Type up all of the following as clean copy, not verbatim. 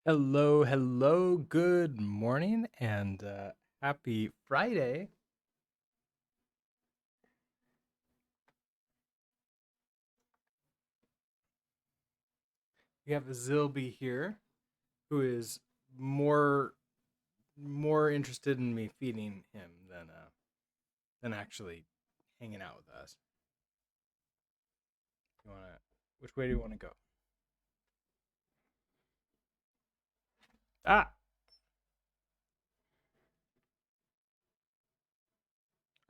Hello, hello, good morning, and happy Friday. We have Zilby here, who is more more interested in me feeding him than actually hanging out with us. You wanna? Which way do you want to go? Ah,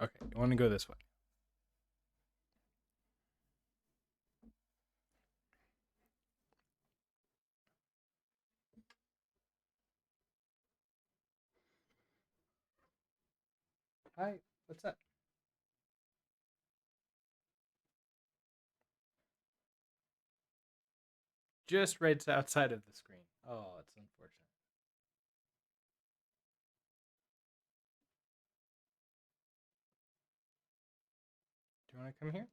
okay. You want to go this way? Hi. What's up? Just right outside of the screen. Oh, it's unfortunate. Do you want to come here?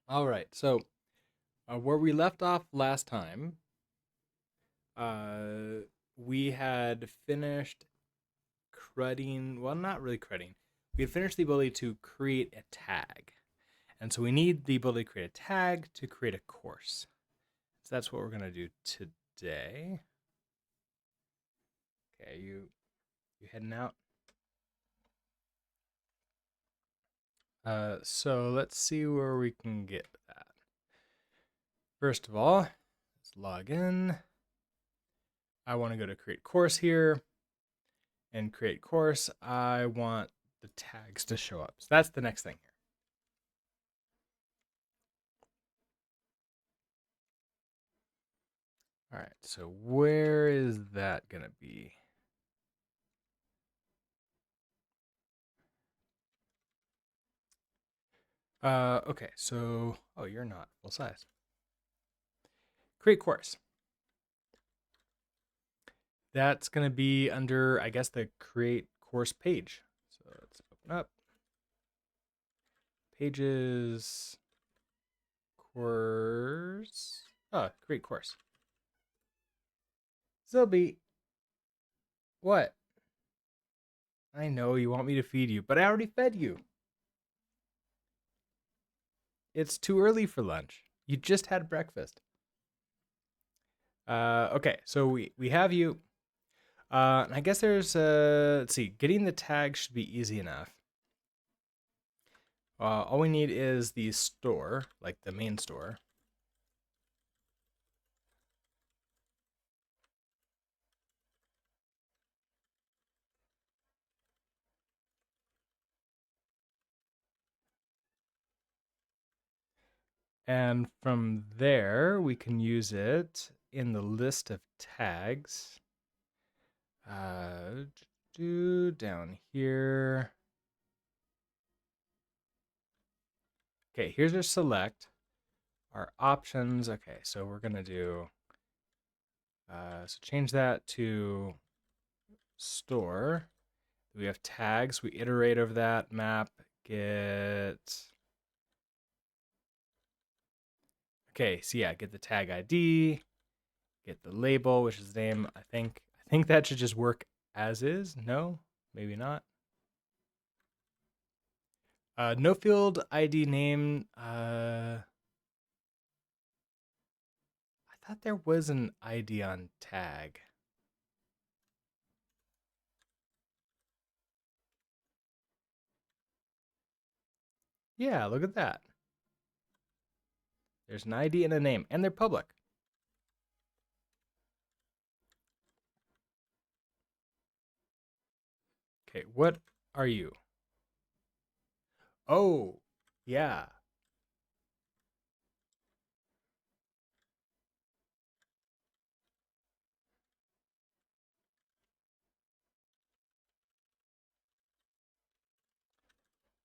All right. So where we left off last time, uh, we had finished crudding. Well, not really crudding. We had finished the ability to create a tag. And so we need the ability to create a tag to create a course. So that's what we're going to do today. Okay, you heading out? So let's see where we can get that. First of all, let's log in. I want to go to create course here and create course. I want the tags to show up. So that's the next thing here. All right, so where is that going to be? Okay, so, oh, you're not full size. Create course. That's going to be under, I guess, the create course page. So let's open up pages, course. Oh, create course. Zilby, what? I know you want me to feed you, but I already fed you. It's too early for lunch. You just had breakfast. Okay, so we have you. And I guess there's let's see, getting the tag should be easy enough. All we need is the store, like the main store. And from there, we can use it in the list of tags. Do down here. Okay, here's our select, our options. Okay, so we're gonna do, so change that to store. We have tags. We iterate over that map. Get. Okay, so yeah, get the tag ID, get the label, which is the name. I think that should just work as is. No, maybe not. No field ID name. I thought there was an ID on tag. Yeah, look at that. There's an ID and a name, and they're public. Okay, what are you? Oh, yeah.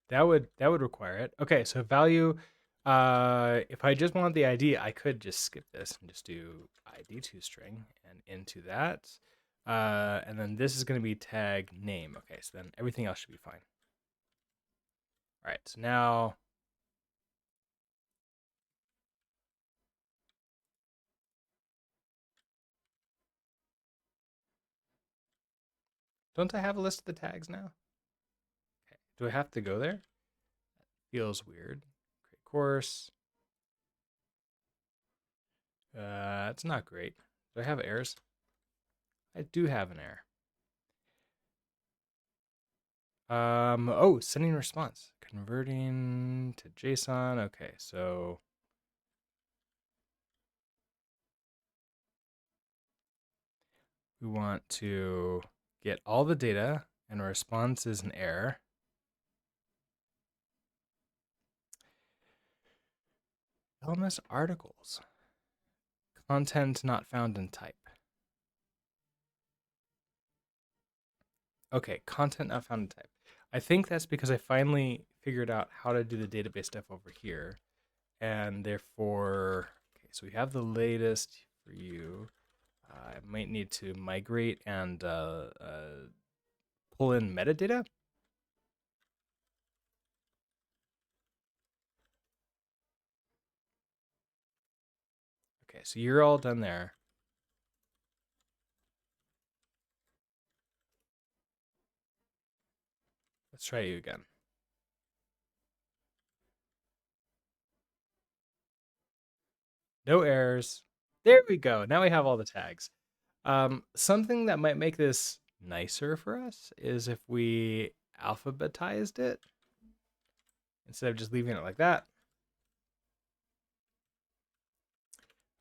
That would require it. Okay, so value. If I just want the ID, I could just skip this and just do ID to string and into that. And then this is going to be tag name. Okay, so then everything else should be fine. All right, so now don't I have a list of the tags now? Okay. Do I have to go there? Feels weird. Create course. It's not great. Do I have errors? I do have an error. Oh, sending response. Converting to JSON. Okay, so we want to get all the data and a response is an error. LMS articles. Content not found in type. Okay, content not found in type. I think that's because I finally figured out how to do the database stuff over here. And therefore, okay, so we have the latest for you. I might need to migrate and pull in metadata. Okay, so you're all done there. Let's try you again. No errors. There we go. Now we have all the tags. Something that might make this nicer for us is if we alphabetized it instead of just leaving it like that.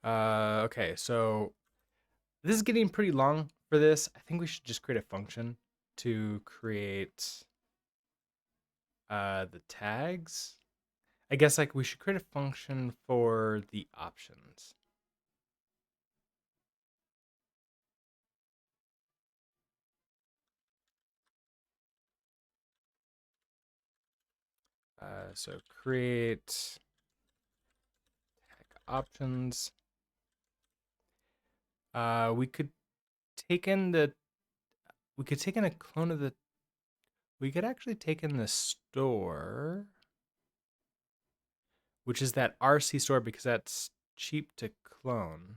Okay, so this is getting pretty long for this. I think we should just create a function to create the tags. I guess like we should create a function for the options. So create tag options. We could take in the we could take in a clone of the we could actually take in the store, which is that RC store because that's cheap to clone.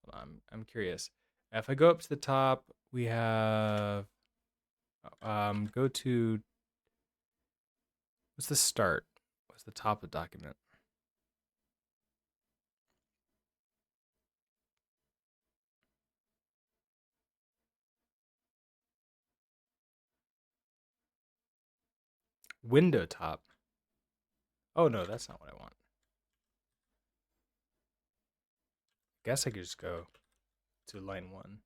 Hold on, I'm curious. If I go up to the top, we have go to what's the start? What's the top of the document? Window top. Oh no, that's not what I want. Guess I could just go to line 1.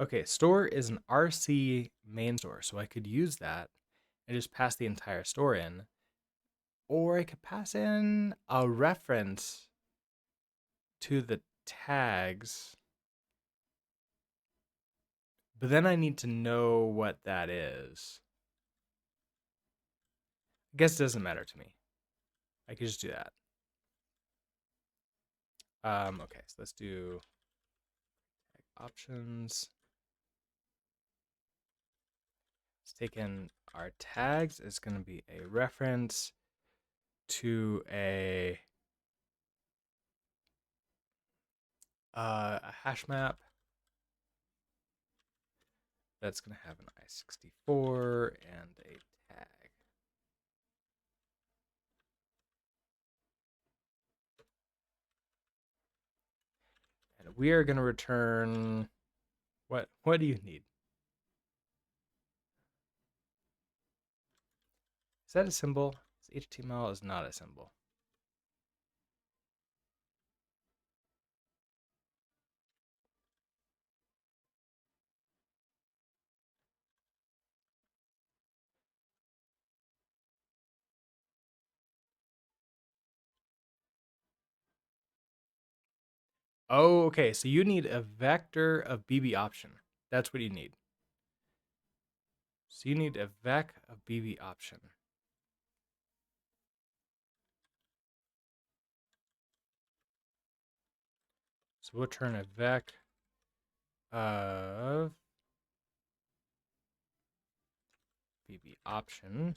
Okay, store is an RC main store, so I could use that and just pass the entire store in. Or I could pass in a reference to the tags, but then I need to know what that is. I guess it doesn't matter to me. I could just do that. Okay, so let's do tag options. Let's take in our tags. It's going to be a reference to a hash map that's going to have an I64 and a tag. And we are going to return what do you need? Is that a symbol? HTML is not a symbol. Oh, okay. So you need a vector of BB option. That's what you need. So you need a vec of BB option. So we'll turn a vec of BB option.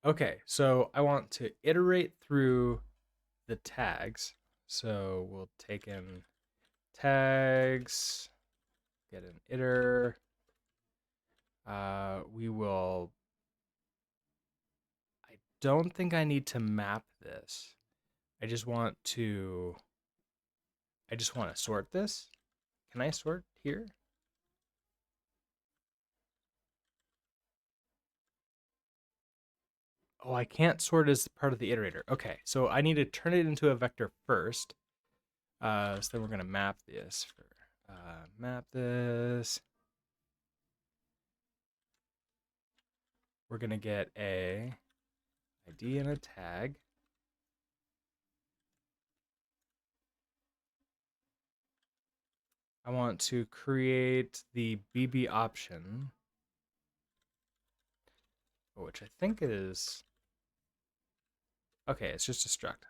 Okay, so I want to iterate through the tags. So we'll take in tags, get an iter. We will, I don't think I need to map this. I just want to, sort this. Can I sort here? Oh, I can't sort as part of the iterator. Okay, so I need to turn it into a vector first. So then we're going to map this. Map this. We're going to get a ID and a tag. I want to create the BB option, which I think is, okay, it's just a struct.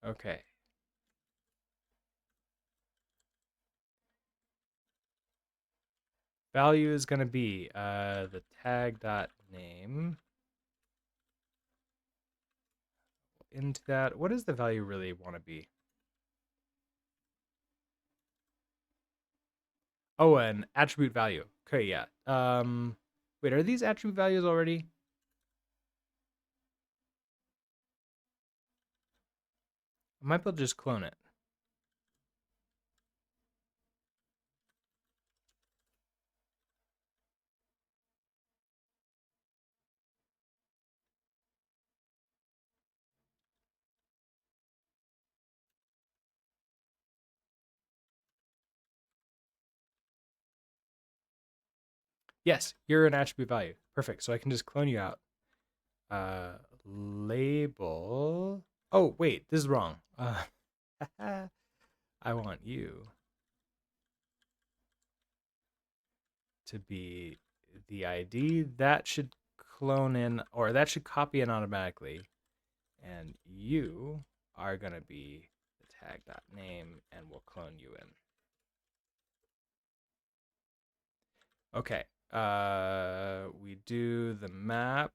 Okay. Value is going to be the tag.name. Into that, what does the value really want to be? Oh, an attribute value. Okay, yeah. Wait, are these attribute values already? I might be able to just clone it. Yes, you're an attribute value. Perfect. So I can just clone you out. Label. Oh, wait, this is wrong. I want you to be the ID. That should clone in, or that should copy in automatically. And you are going to be the tag.name, and we'll clone you in. Okay. We do the map.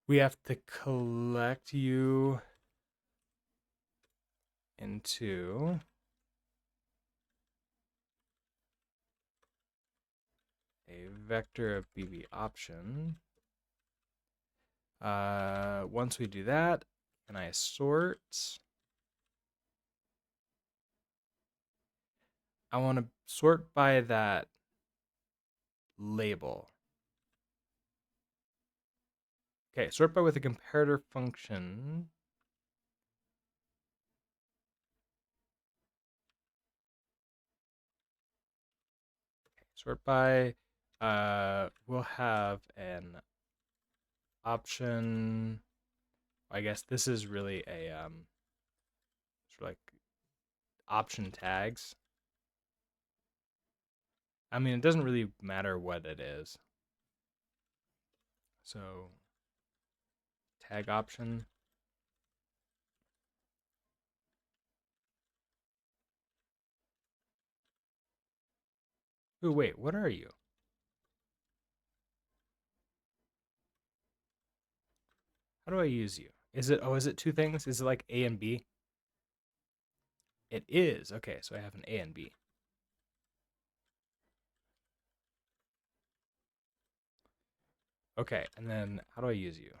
We have to collect you into a vector of BB option. Once we do that, can I sort? I want to sort by that label. Okay, sort by with a comparator function. Sort by, we'll have an option. I guess this is really a sort of like option tags. I mean, it doesn't really matter what it is. So tag option. Ooh, wait, what are you? How do I use you? Is it, oh, is it two things? Is it like A and B? It is. Okay, so I have an A and B. Okay, and then how do I use you?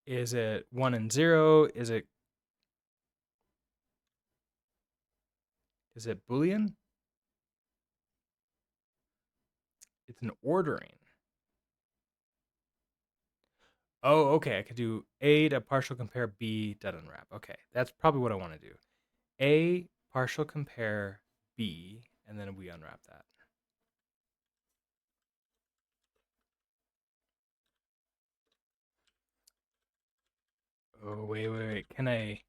Is it 1 and 0? Is it Boolean? It's an ordering. Oh, okay. I could do A to partial compare B dot unwrap. Okay, that's probably what I want to do. A partial compare B, and then we unwrap that. Oh, wait. Can I?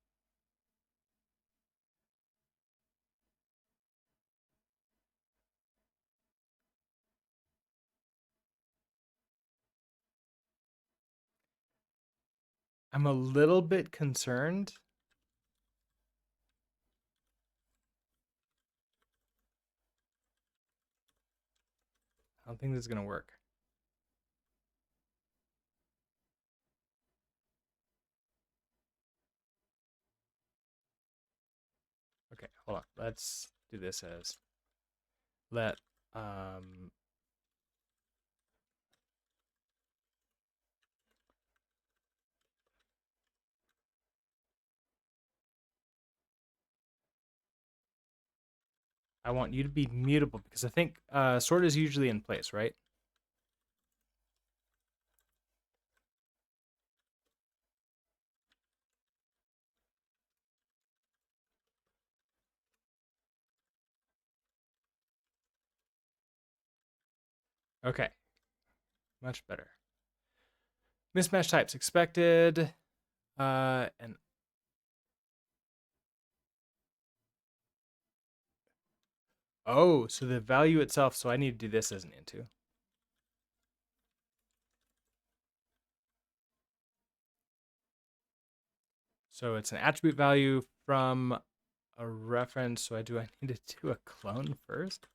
I'm a little bit concerned. I don't think this is going to work. Okay, hold on. Let's do this as let I want you to be mutable because I think sort is usually in place, right? Okay, much better. Mismatch types expected. And oh, so the value itself. So I need to do this as an into. So it's an attribute value from a reference. So I need to do a clone first?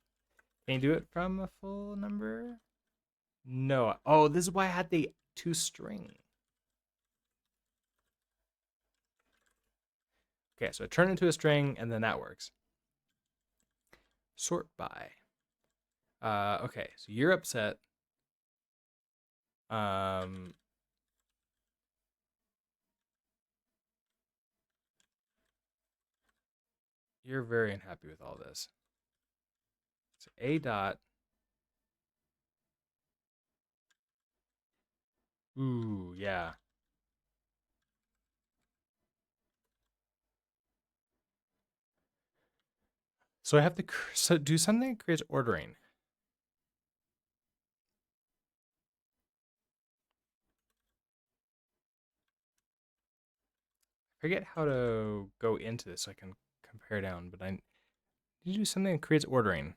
Can you do it from a full number? No. Oh, this is why I had the toString. Okay, so I turn it into a string, and then that works. Sort by. Okay, so you're upset. You're very unhappy with all this. So a dot. Ooh, yeah. So I have to do something that creates ordering. I forget how to go into this so I can compare down, but I need to do something that creates ordering.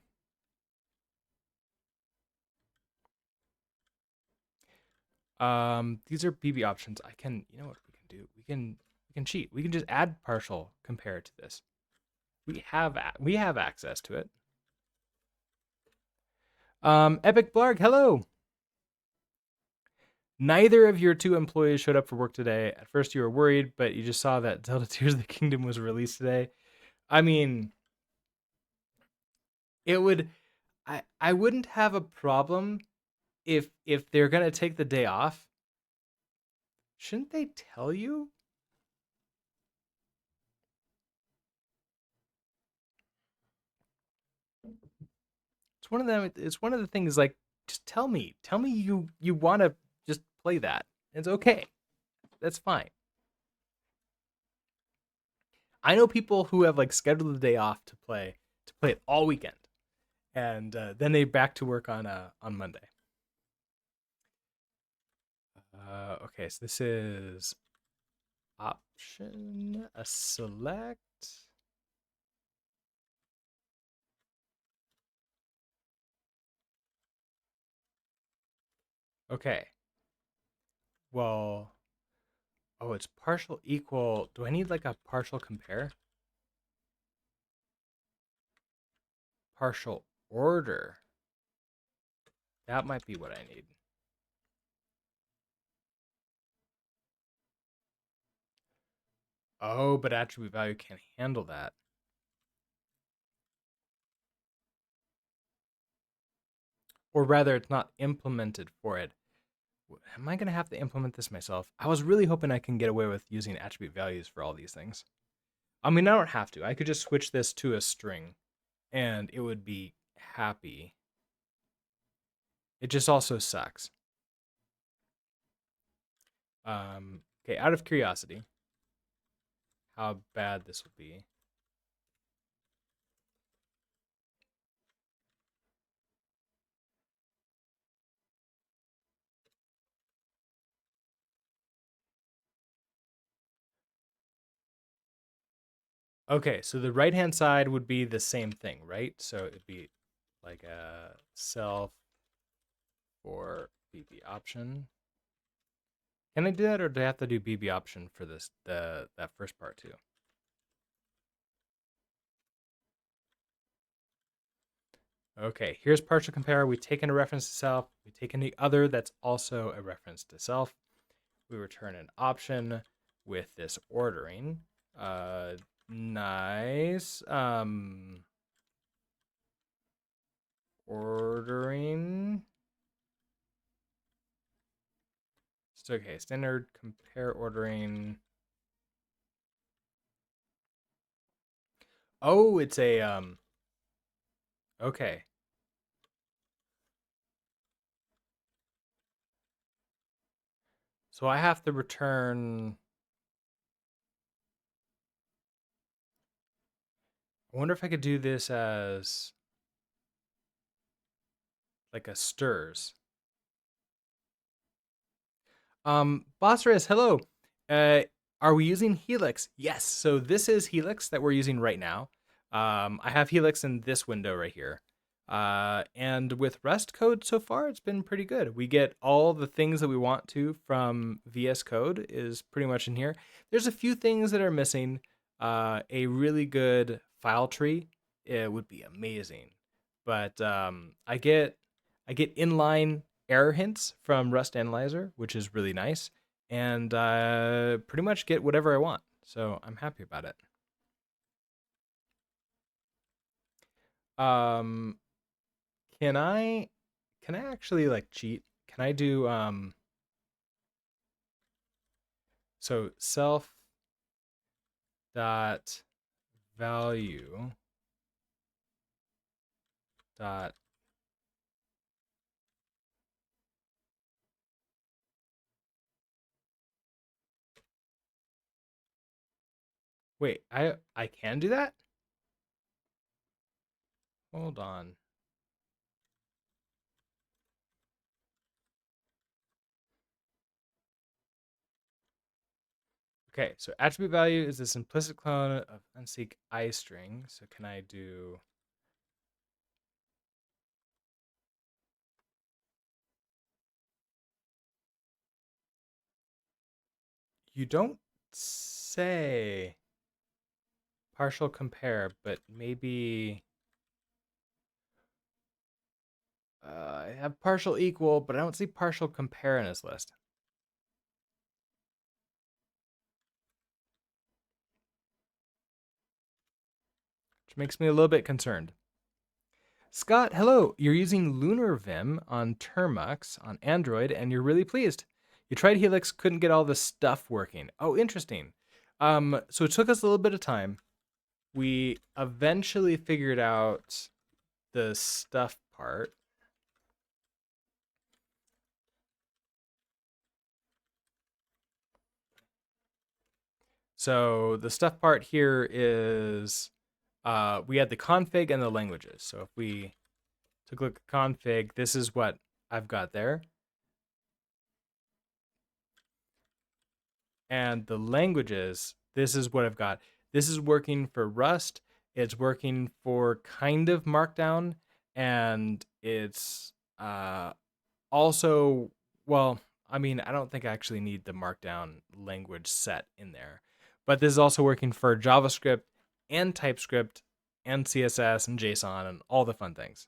These are BB options. I can, you know what we can do? We can cheat. We can just add partial compare to this. We have access to it. Epic Blarg, hello. Neither of your two employees showed up for work today. At first, you were worried, but you just saw that Zelda Tears of the Kingdom was released today. I mean, it would. I wouldn't have a problem if they're gonna take the day off. Shouldn't they tell you? It's one of them. It's one of the things like just tell me. Tell me you want to just play that. It's okay. That's fine. I know people who have like scheduled the day off to play it all weekend, and then they back to work on Monday. Okay, so this is option a select. Okay. Well, oh, it's partial equal. Do I need like a partial compare? Partial order. That might be what I need. Oh, but attribute value can't handle that. Or rather, it's not implemented for it. Am I going to have to implement this myself? I was really hoping I can get away with using attribute values for all these things. I mean, I don't have to. I could just switch this to a string and it would be happy. It just also sucks. Okay, out of curiosity, how bad this will be. Okay, so the right hand side would be the same thing, right? So it'd be like a self for BB option. Can I do that, or do I have to do BB option for this that first part too? Okay, here's partial compare. We take in a reference to self. We take in the other that's also a reference to self. We return an option with this ordering. Nice. Ordering. It's okay. Standard compare ordering. Oh, it's a okay. So I have to return. I wonder if I could do this as like a stirs. Bossris, hello. Uh, are we using Helix? Yes. So this is Helix that we're using right now. I have Helix in this window right here. And with Rust code so far, it's been pretty good. We get all the things that we want to from VS Code is pretty much in here. There's a few things that are missing. A really good file tree, it would be amazing. But I get inline error hints from Rust Analyzer, which is really nice, and pretty much get whatever I want. So I'm happy about it. Um, can I actually like cheat? Can I do so self dot value dot wait, I can do that? Hold on. Okay, so attribute value is this implicit clone of unseek iString. So can I do you don't say partial compare, but maybe I have partial equal, but I don't see partial compare in his list. Which makes me a little bit concerned. Scott, hello. You're using Lunar Vim on Termux on Android, and you're really pleased. You tried Helix, couldn't get all the stuff working. Oh, interesting. So it took us a little bit of time. We eventually figured out the stuff part. So the stuff part here is we had the config and the languages. So if we took a look at config, this is what I've got there. And the languages, this is what I've got. This is working for Rust. It's working for kind of Markdown, and it's also, well, I mean, I don't think I actually need the Markdown language set in there, but this is also working for JavaScript and TypeScript and CSS and JSON and all the fun things.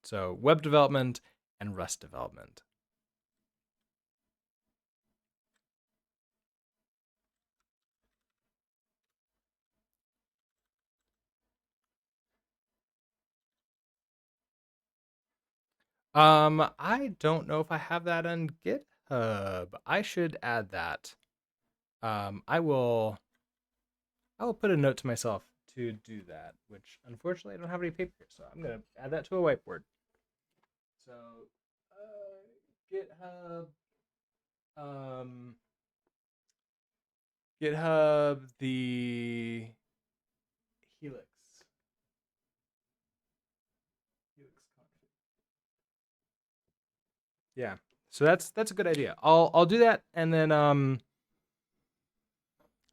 So web development and Rust development. I don't know if I have that on GitHub. I should add that. I will put a note to myself to do that, which unfortunately I don't have any paper here, so I'm gonna add that to a whiteboard. So, GitHub, um, GitHub, the Helix, Helix config. Yeah, so that's a good idea. I'll do that, and then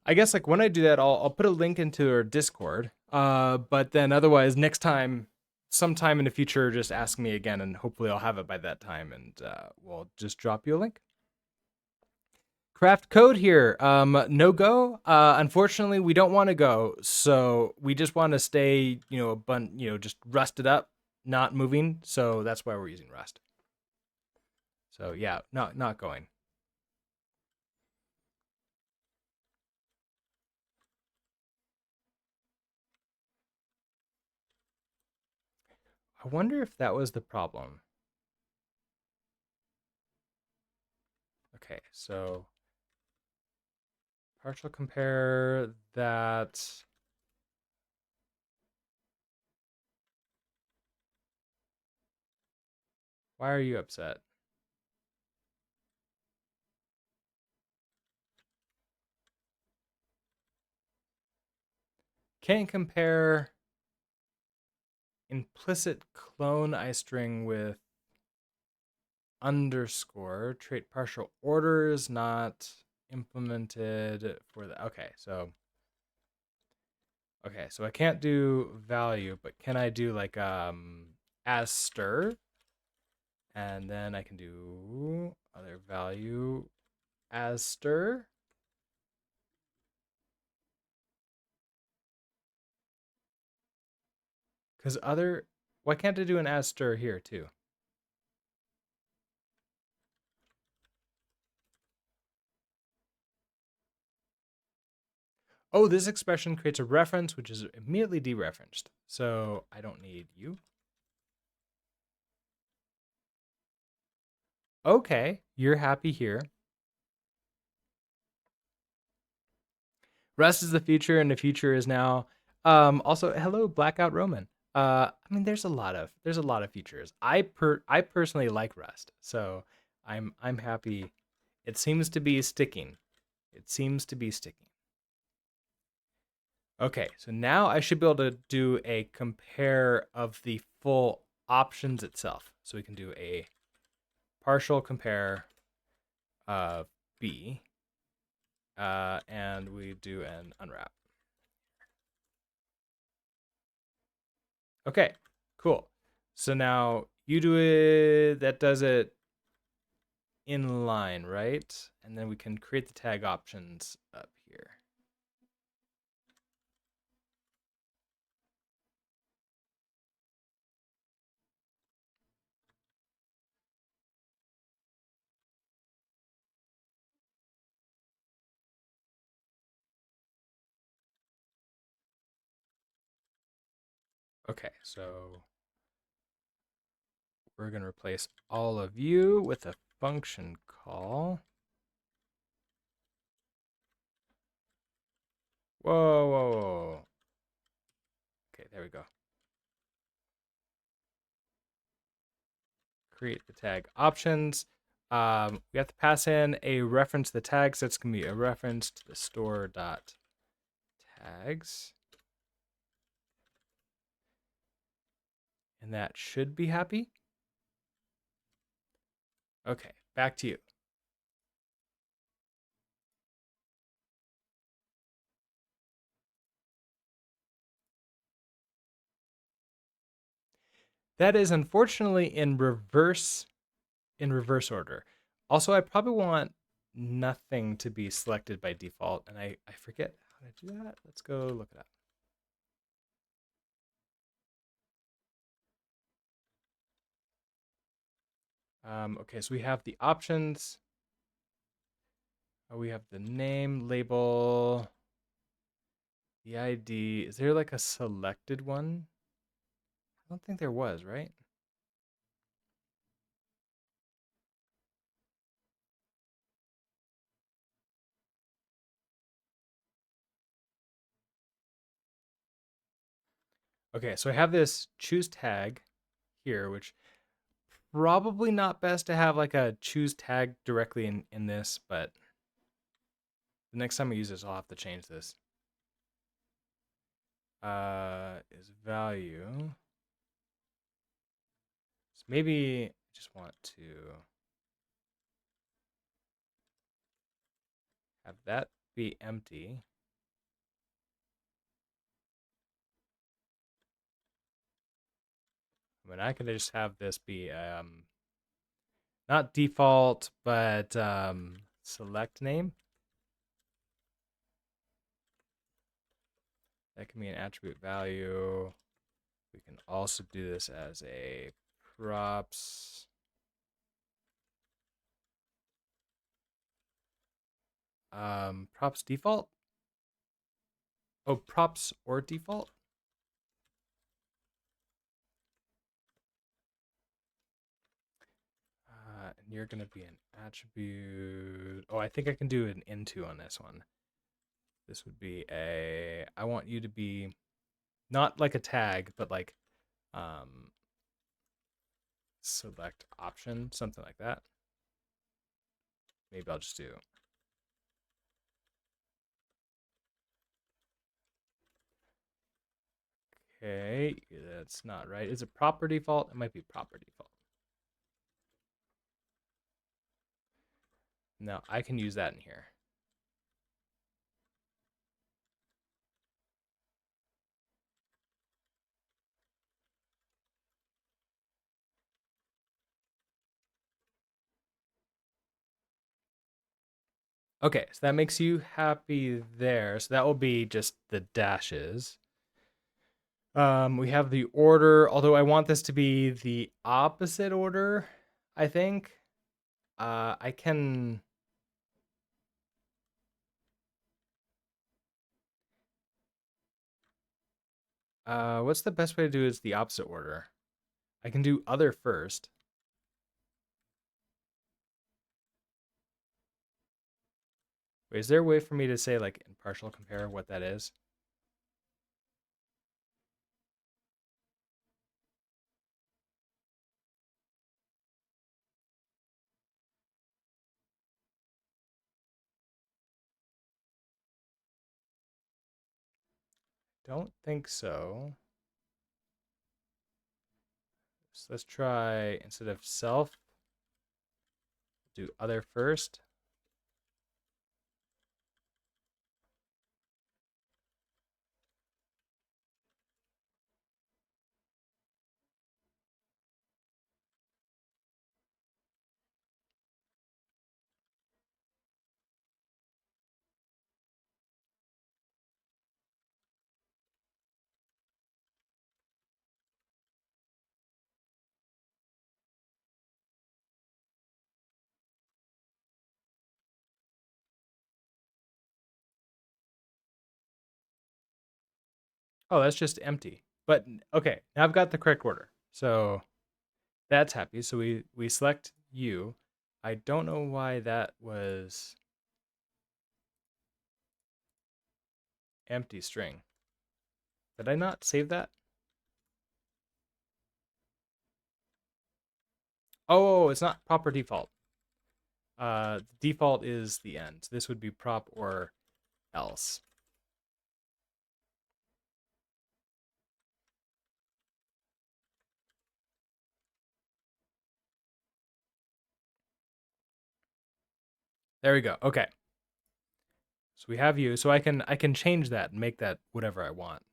I guess like when I do that, I'll put a link into our Discord. But then otherwise, next time, sometime in the future, just ask me again, and hopefully I'll have it by that time, and we'll just drop you a link. Craft code here. No go. Unfortunately, we don't want to go. So we just want to stay, just rusted up, not moving. So that's why we're using Rust. So yeah, not going. I wonder if that was the problem. Okay, so partial compare that. Why are you upset? Can't compare implicit clone istring with underscore trait partial orders not implemented for the so I can't do value, but can I do like as stir, and then I can do other value as stir, because other, why can't I do an as stir here too? Oh, this expression creates a reference which is immediately dereferenced, so I don't need you. Okay, you're happy here. Rust is the future, and the future is now. Also, hello, Blackout Roman. I mean, there's a lot of features. I personally like Rust, so I'm happy. It seems to be sticking. It seems to be sticking. Okay, so now I should be able to do a compare of the full options itself. So we can do a partial compare of B, and we do an unwrap. Okay, cool. So now you do it, that does it in line, right? And then we can create the tag options up here. Okay, so we're going to replace all of you with a function call. Whoa, whoa, whoa. Okay, there we go. Create the tag options. We have to pass in a reference to the tags. That's going to be a reference to the store.tags. And that should be happy. Okay, back to you. That is unfortunately in reverse order. Also, I probably want nothing to be selected by default, and I forget how to do that. Let's go look it up. Okay, so we have the options. We have the name, label, the ID. Is there like a selected one? I don't think there was, right? Okay, so I have this choose tag here, which probably not best to have like a choose tag directly in this, but the next time I use this, I'll have to change this. Is value. So maybe I just want to have that be empty. I mean, I could just have this be not default, but select name. That can be an attribute value. We can also do this as a props. Props default. Oh, props or default. And you're gonna be an attribute. Oh, I think I can do an into on this one. This would be a. I want you to be not like a tag, but like um, select option, something like that. Maybe I'll just do. Okay, that's not right. Is it proper default? It might be proper default. No, I can use that in here. Okay, so that makes you happy there. So that will be just the dashes. We have the order, although I want this to be the opposite order, I think. I can. What's the best way to do is the opposite order? I can do other first. Wait, is there a way for me to say like in partial compare what that is? Don't think so. So let's try instead of self, do other first. Oh, that's just empty. But okay, now I've got the correct order. So that's happy. So we select you. I don't know why that was empty string. Did I not save that? Oh, it's not proper default. Default is the end. This would be prop or else. There we go. Okay. So we have you. So I can change that and make that whatever I want.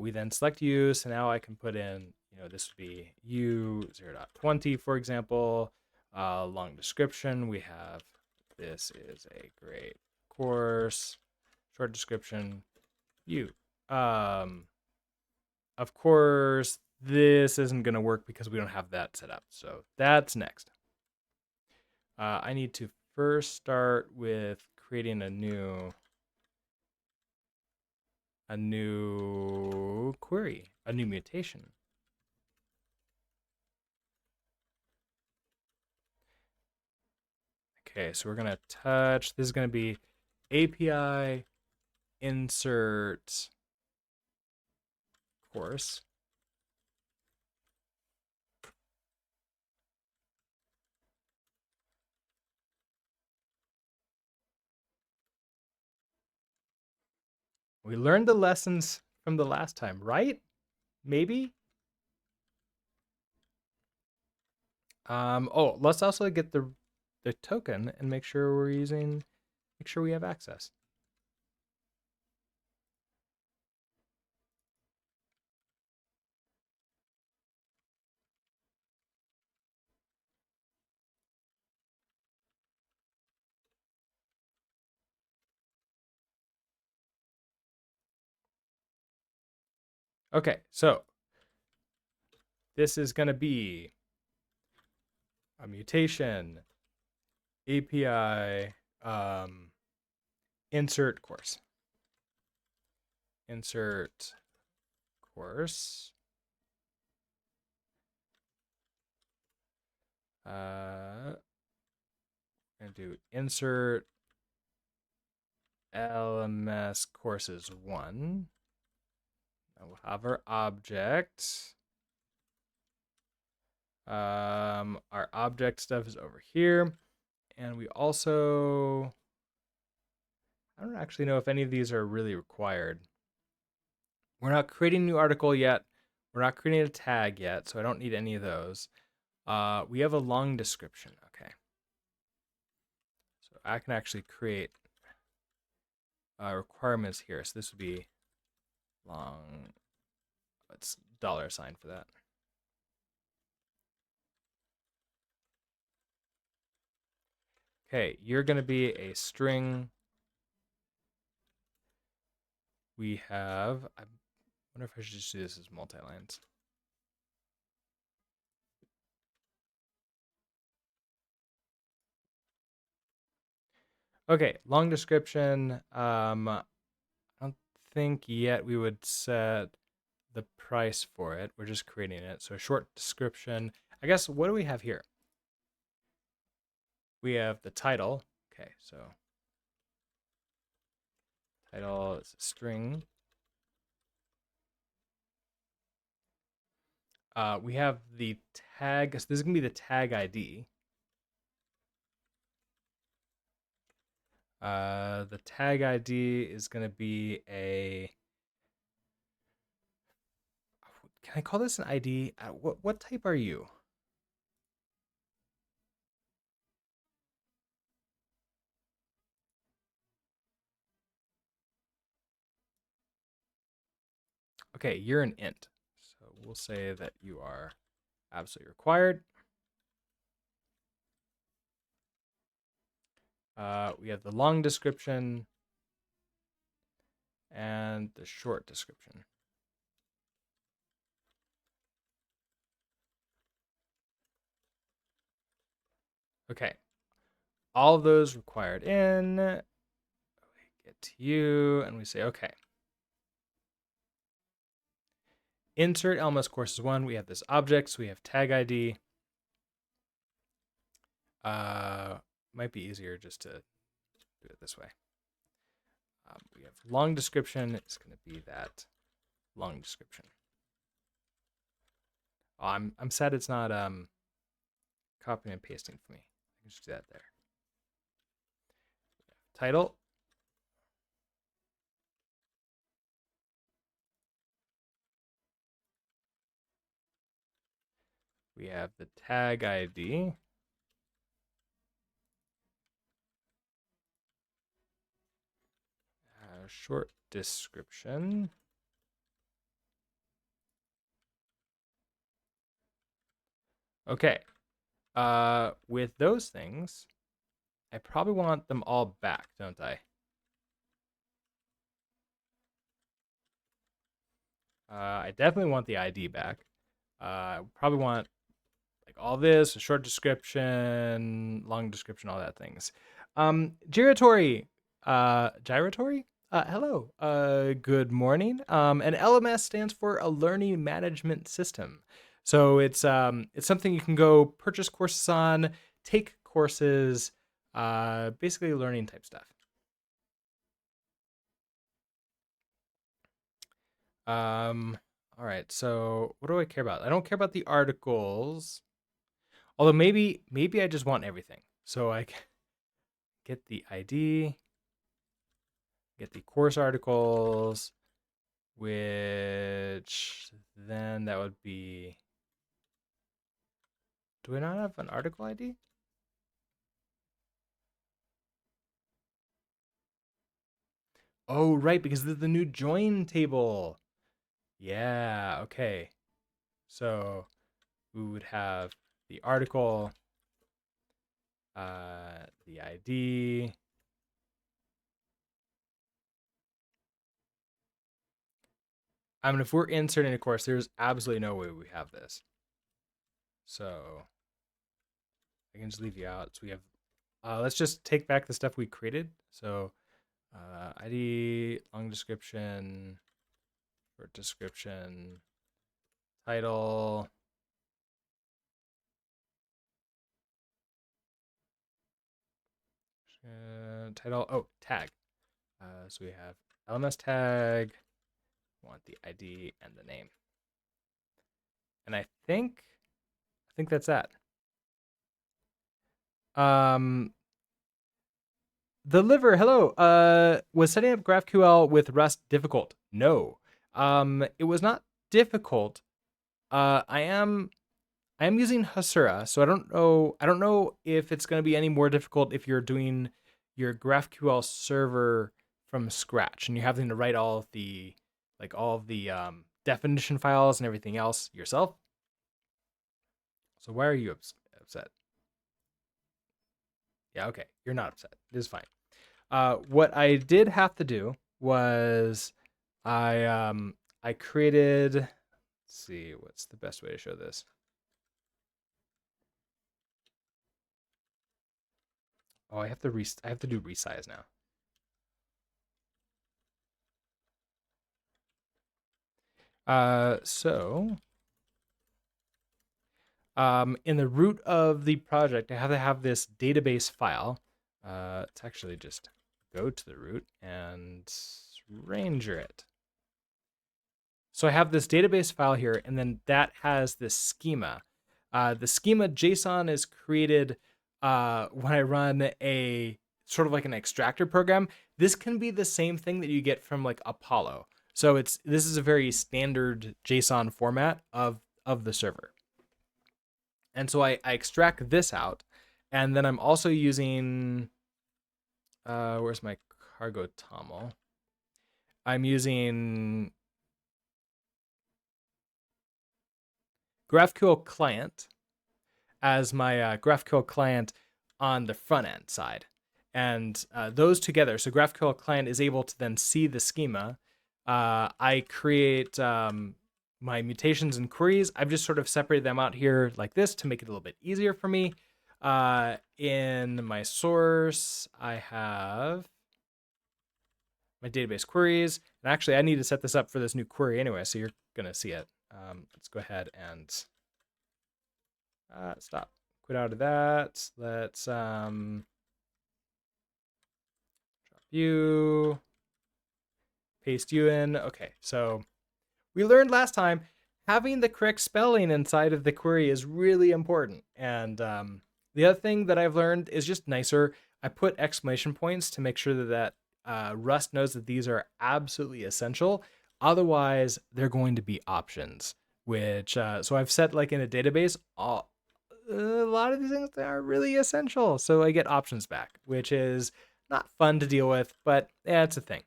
We then select you. So now I can put in, this would be u 0.20, for example. Long description. We have this is a great course. Short description. You. Of course, this isn't going to work because we don't have that set up. So that's next. I need to first start with creating a new query, a new mutation. Okay, so we're gonna touch. This is gonna be API insert course. We learned the lessons from the last time, right? Maybe. Oh, let's also get the token and make sure make sure we have access. Okay, so this is going to be a mutation API insert course. Insert course. Going to do insert LMS courses 1. And we'll have our object. Our object stuff is over here. And we also, I don't actually know if any of these are really required. We're not creating a new article yet. We're not creating a tag yet, so I don't need any of those. We have a long description. Okay. So I can actually create requirements here. So this would be long. Let's $sign for that. Okay, you're going to be a string. We have, I wonder if I should just do this as multi-lines. Okay, long description. I don't think yet we would set the price for it. We're just creating it. So short description. I guess, what do we have here? We have the title. Okay, so title is a string. We have the tag. So this is going to be the tag ID. The tag ID is going to be a. Can I call this an ID? What type are you? Okay, you're an int. So we'll say that you are absolutely required. We have the long description and the short description. Okay, all of those required in. We get to you and we say, okay. Insert LMS courses 1. We have this object, so we have tag ID. Might be easier just to do it this way. We have long description. It's going to be that long description. Oh, I'm sad it's not copying and pasting for me. I can just do that there. Title. We have the tag ID. Short description. Okay. With those things, I probably want them all back, don't I? I definitely want the ID back. Probably want like all this, a short description, long description, all that things. Gyratory, hello. Good morning. An LMS stands for a learning management system. So it's something you can go purchase courses on, take courses, basically learning type stuff. All right. So what do I care about? I don't care about the articles. Although maybe I just want everything. So I get the ID, get the course articles, which then that would be. Do we not have an article ID? Oh, right, because there's the new join table. Yeah, okay. So we would have the article, the ID, I mean, if we're inserting a course, there's absolutely no way we have this. So I can just leave you out. So we have, let's just take back the stuff we created. So ID, long description, short description, title, title, oh, tag. So we have LMS tag, want the ID and the name. And I think that's that. The liver, hello. Was setting up GraphQL with Rust difficult? No. It was not difficult. I am using Hasura, so I don't know. I don't know if it's going to be any more difficult if you're doing your GraphQL server from scratch and you're having to write all of the definition files and everything else yourself. So why are you upset? Yeah, okay, you're not upset. It is fine. What I did have to do was I created. Let's see, what's the best way to show this? Oh, I have to do resize now. So in the root of the project, I have to have this database file. Let's actually just go to the root and ranger it. So I have this database file here, and then that has this schema. The schema JSON is created when I run a sort of like an extractor program. This can be the same thing that you get from like Apollo. So this is a very standard JSON format of the server. And so I extract this out, and then I'm also using where's my cargo toml? I'm using GraphQL client as my GraphQL client on the front end side. And those together, so GraphQL client is able to then see the schema. I create my mutations and queries. I've just sort of separated them out here like this to make it a little bit easier for me. In my source, I have my database queries. And actually, I need to set this up for this new query anyway, so you're going to see it. Let's go ahead and stop. Quit out of that. Let's drop you, paste you in. Okay, so we learned last time having the correct spelling inside of the query is really important. And the other thing that I've learned is just nicer. I put exclamation points to make sure that Rust knows that these are absolutely essential. Otherwise, they're going to be options. Which so I've set like in a database, a lot of these things are really essential. So I get options back, which is not fun to deal with, but yeah, it's a thing.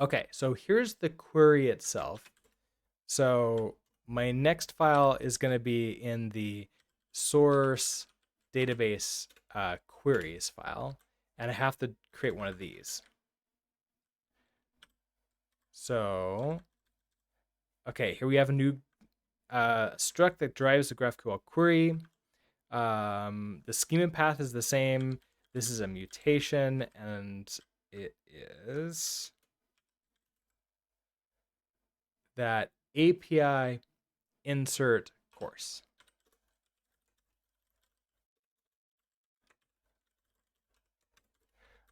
Okay, so here's the query itself. So my next file is going to be in the source database queries file, and I have to create one of these. So, okay, here we have a new struct that drives the GraphQL query. The schema path is the same. This is a mutation, and it is that API insert course.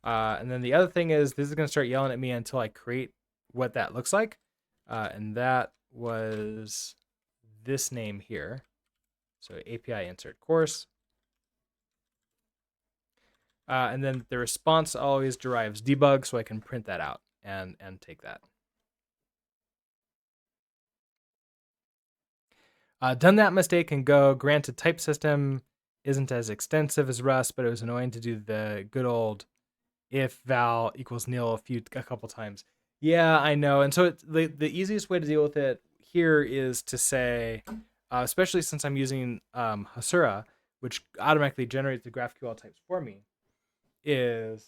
And then the other thing is this is going to start yelling at me until I create what that looks like. And that was this name here. So API insert course. And then the response always derives debug, so I can print that out and take that. Done that mistake and go. Granted, type system isn't as extensive as Rust, but it was annoying to do the good old if val equals nil a couple times. Yeah, I know. And so the easiest way to deal with it here is to say, especially since I'm using Hasura, which automatically generates the GraphQL types for me, is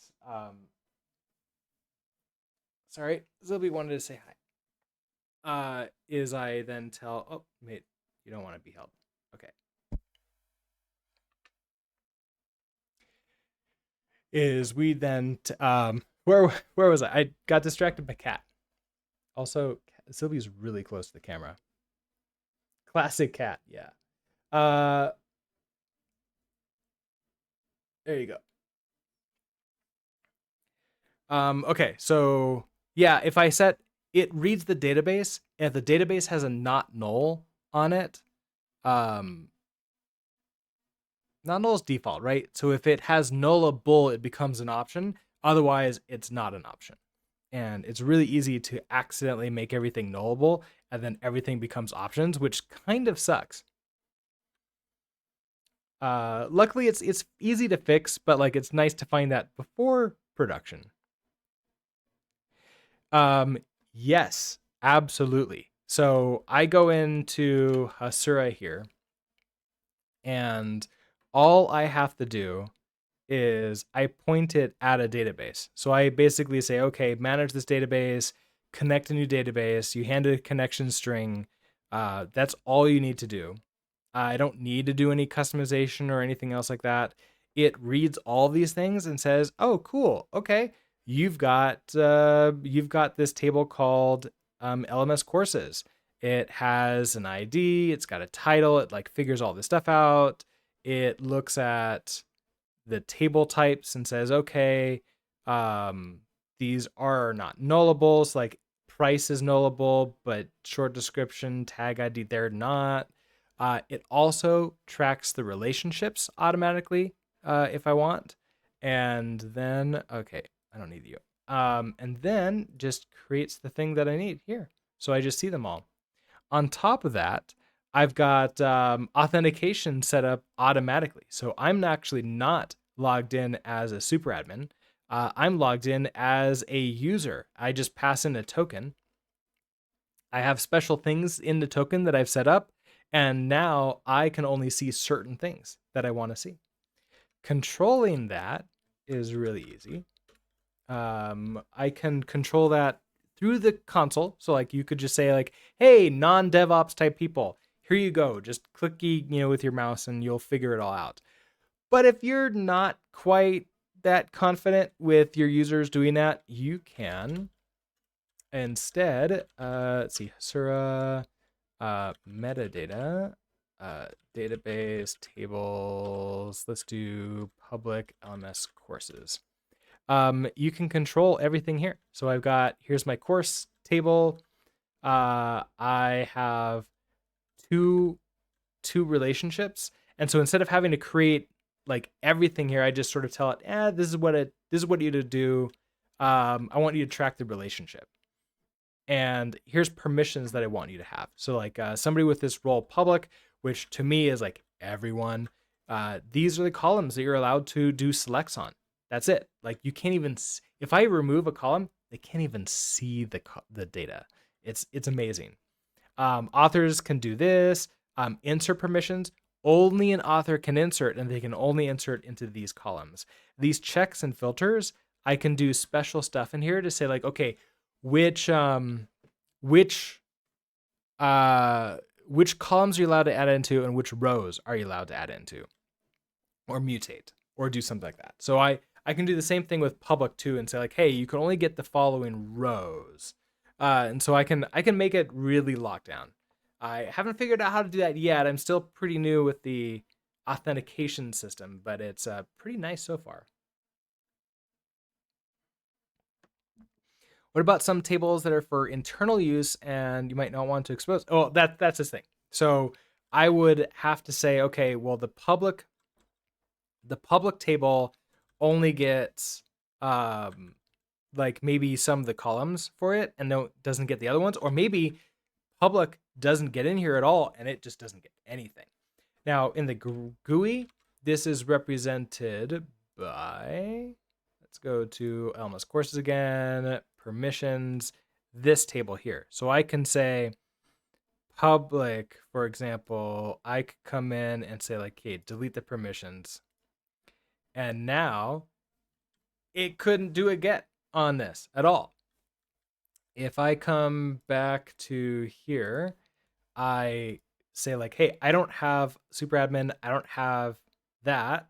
sorry, Zilby wanted to say hi. is I then tell, oh, wait, you don't want to be held. Okay. Is we then, where was I? I got distracted by cat. Also, Sylvie's really close to the camera. Classic cat, yeah. Uh, there you go. Okay, so yeah, if I set it reads the database, and if the database has a not null on it, um, not null is default, right? So if it has nullable, it becomes an option. Otherwise, it's not an option. And it's really easy to accidentally make everything nullable, and then everything becomes options, which kind of sucks. Luckily, it's easy to fix, but like it's nice to find that before production. Um, yes, absolutely. So I go into Hasura here, and all I have to do is I point it at a database. So I basically say, okay, manage this database, connect a new database. You hand it a connection string. That's all you need to do. I don't need to do any customization or anything else like that. It reads all these things and says, "Oh, cool. Okay, you've got this table called LMS courses. It has an ID. It's got a title. It like figures all this stuff out. It looks at the table types and says, okay, um, these are not nullables. Like price is nullable, but short description, tag ID, they're not. It also tracks the relationships automatically if I want. And then, okay, I don't need you. And then just creates the thing that I need here. So I just see them all. On top of that, I've got authentication set up automatically. So I'm actually not logged in as a super admin. I'm logged in as a user. I just pass in a token. I have special things in the token that I've set up, and now I can only see certain things that I want to see. Controlling that is really easy. I can control that through the console. So like you could just say like, hey, non-DevOps type people, here you go. Just clicky, with your mouse and you'll figure it all out. But if you're not quite that confident with your users doing that, you can instead, let's see, Hasura, metadata, database, tables. Let's do public LMS courses. You can control everything here. So I've got, here's my course table. I have two relationships. And so instead of having to create like everything here, I just sort of tell it, this is what you to do. I want you to track the relationship. And here's permissions that I want you to have. So like somebody with this role public, which to me is like everyone, these are the columns that you're allowed to do selects on. That's it. Like you can't even, if I remove a column, they can't even see the data. It's amazing. Authors can do this. Insert permissions. Only an author can insert, and they can only insert into these columns. These checks and filters, I can do special stuff in here to say like, okay, which which which columns are you allowed to add into, and which rows are you allowed to add into, or mutate, or do something like that. So I can do the same thing with public too, and say like, hey, you can only get the following rows, and so I can make it really locked down. I haven't figured out how to do that yet. I'm still pretty new with the authentication system, but it's pretty nice so far. What about some tables that are for internal use and you might not want to expose? Oh, that's this thing. So I would have to say, okay, well, the public table only gets like maybe some of the columns for it and doesn't get the other ones, or maybe public doesn't get in here at all and it just doesn't get anything. Now in the GUI, this is represented by, let's go to LMS courses again, permissions, this table here. So I can say public, for example, I could come in and say like, hey, delete the permissions. And now it couldn't do a get on this at all. if I come back to here, I say like, hey, I don't have super admin, I don't have that.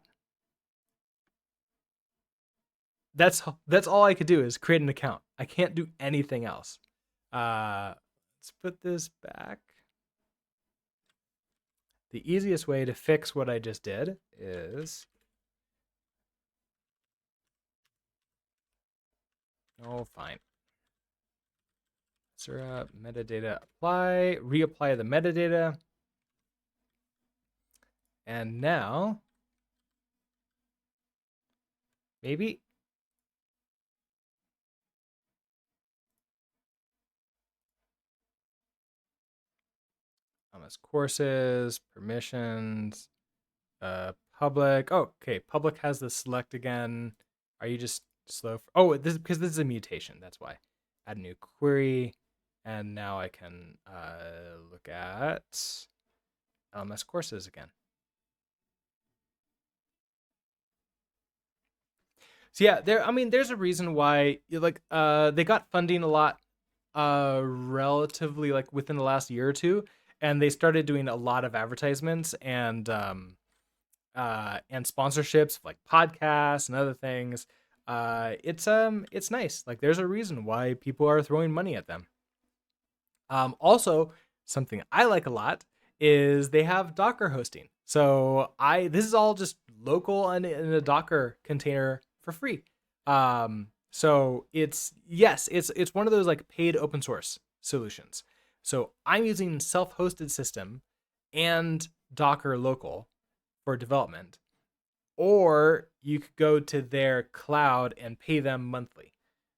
That's all I could do is create an account. I can't do anything else. Let's put this back. The easiest way to fix what I just did is fine. Syrup metadata apply, reapply the metadata, and now maybe LMS courses, permissions, public. Oh, okay. Public has the select again. Are you just slow? Oh, this is because this is a mutation. That's why. Add a new query, and now I can look at LMS courses again. So yeah, there. I mean, there's a reason why like they got funding a lot relatively like within the last year or two, and they started doing a lot of advertisements and sponsorships like podcasts and other things. It's nice. Like there's a reason why people are throwing money at them. Also, something I like a lot is they have Docker hosting. So this is all just local and in a Docker container for free. So it's one of those like paid open source solutions. So I'm using self-hosted system and Docker local for development, or you could go to their cloud and pay them monthly.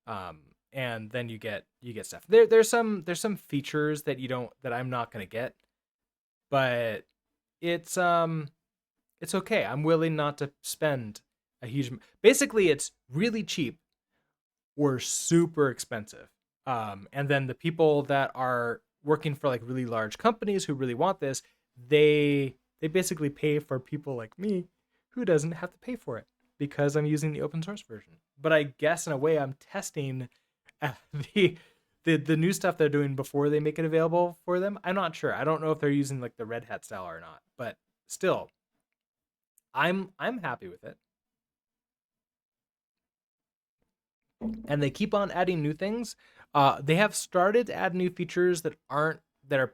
Um, and then you get stuff. There's some features that you don't that I'm not gonna get, but it's it's okay. I'm willing not to spend a huge. Basically, it's really cheap or super expensive. And then the people that are working for like really large companies who really want this, they basically pay for people like me who doesn't have to pay for it because I'm using the open source version. But I guess in a way I'm testing the the new stuff they're doing before they make it available for them. I'm not sure. I don't know if they're using like the Red Hat style or not, but still, I'm happy with it. And they keep on adding new things. They have started to add new features that are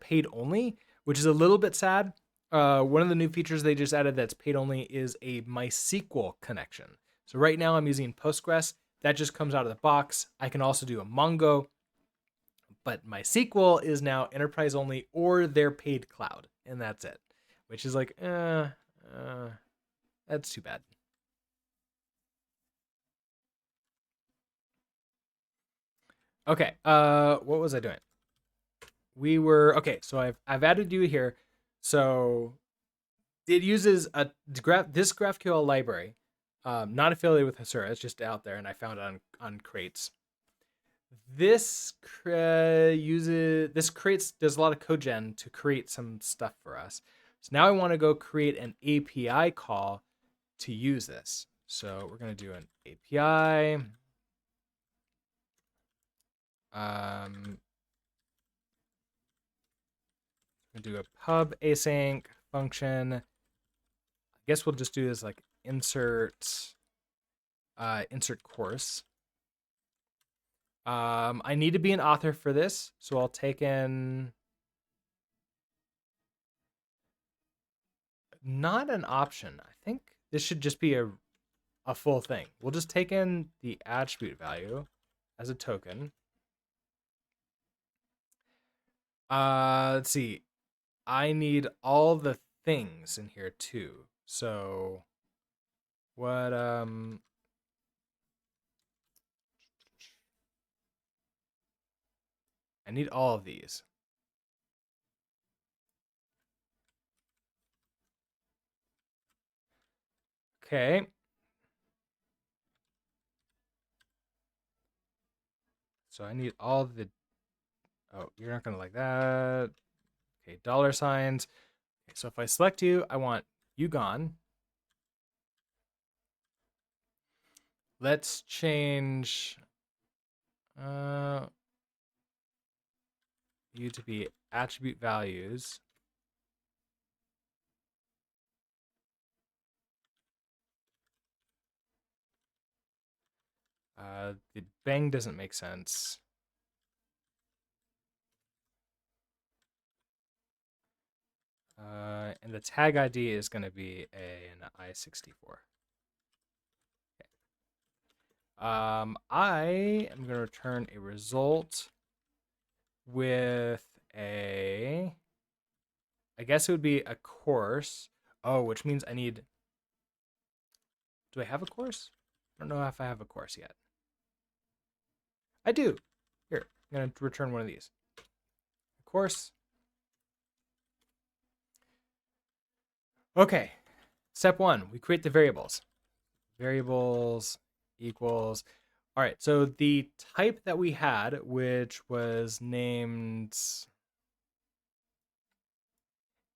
paid only, which is a little bit sad. One of the new features they just added that's paid only is a MySQL connection. So right now I'm using Postgres. That just comes out of the box. I can also do a Mongo, but MySQL is now enterprise only or their paid cloud, and that's it. Which is like, that's too bad. Okay, what was I doing? We were okay. So I've added you here. So it uses this GraphQL library, not affiliated with Hasura. It's just out there, and I found it on crates. This crates does a lot of code gen to create some stuff for us. So now I want to go create an API call to use this. So we're gonna do an API. We'll do a pub async function. I guess we'll just do this like insert course. I need to be an author for this, so I'll take in not an option. I think this should just be a full thing. We'll just take in the attribute value as a token. Let's see. I need all the things in here too. So what I need all of these. Okay. So I need all the oh, you're not gonna like that. Okay, dollar signs. Okay, so if I select you, I want you gone. Let's change you to be attribute values. The bang doesn't make sense. And the tag ID is going to be an I64. I am going to return a result with a, I guess it would be a course. Oh, which means I need, do I have a course? I don't know if I have a course yet. I do. Here, I'm going to return one of these. Course. Okay. Step 1, we create the variables. Variables equals. All right, so the type that we had, which was named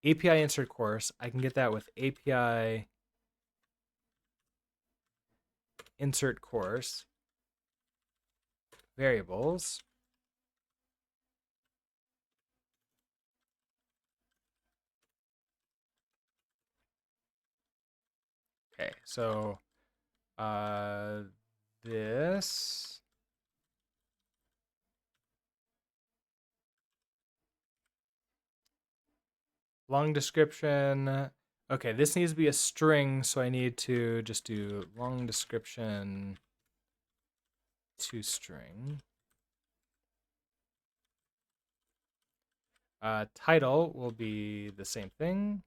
API insert course, I can get that with API insert course variables. Okay, so this long description. Okay, this needs to be a string, so I need to just do long description to string. Title will be the same thing.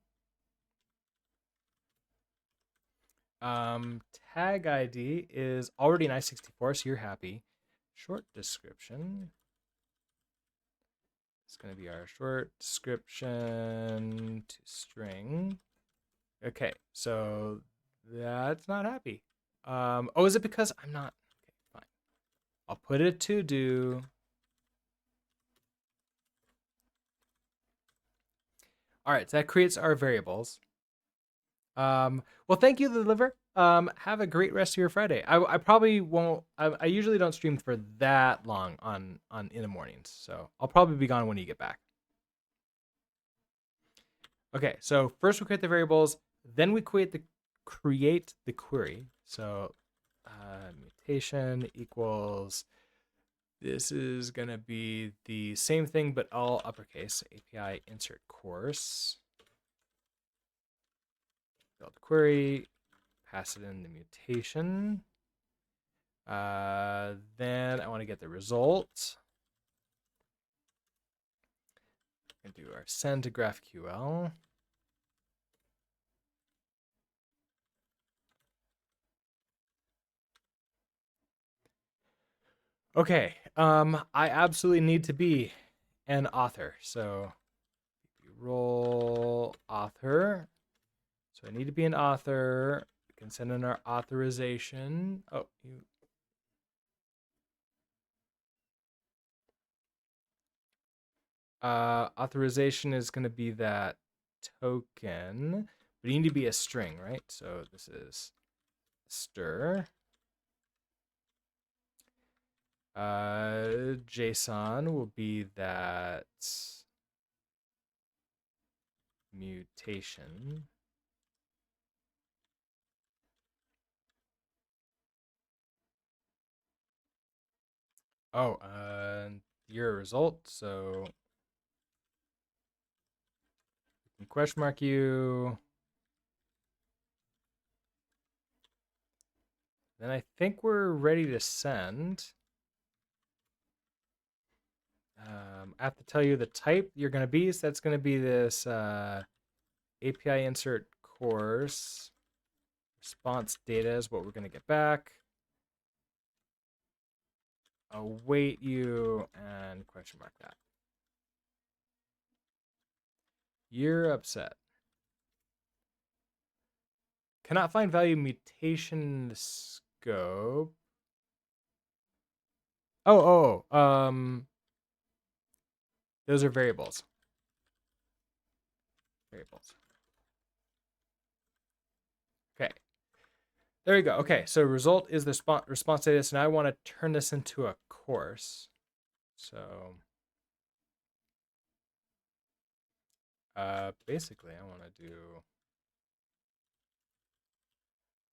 Tag ID is already an I64, so you're happy. Short description. It's going to be our short description to string. Okay, so that's not happy. Oh, is it because I'm not? Okay, fine. I'll put it to do. All right, so that creates our variables. Well, thank you, the liver. Have a great rest of your Friday. I probably won't. I usually don't stream for that long on in the mornings, so I'll probably be gone when you get back. Okay, so first we create the variables, then we create the query. So mutation equals. This is gonna be the same thing but all uppercase. API insert course. Build query. Pass it in the mutation. Then I want to get the result. And do our send to GraphQL. Okay, I absolutely need to be an author. So role author. So I need to be an author. We can send in our authorization. Oh, you. Authorization is going to be that token, but you need to be a string, right? So this is stir. JSON will be that mutation. Oh, your result. So we can question mark you. Then I think we're ready to send. I have to tell you the type you're going to be. So that's going to be this API insert course. Response data is what we're going to get back. Await you and question mark that. You're upset. Cannot find value mutation scope. Those are variables. Variables. Okay. There you go. Okay, so result is the response data. So now I want to turn this into a course. So Basically, I want to do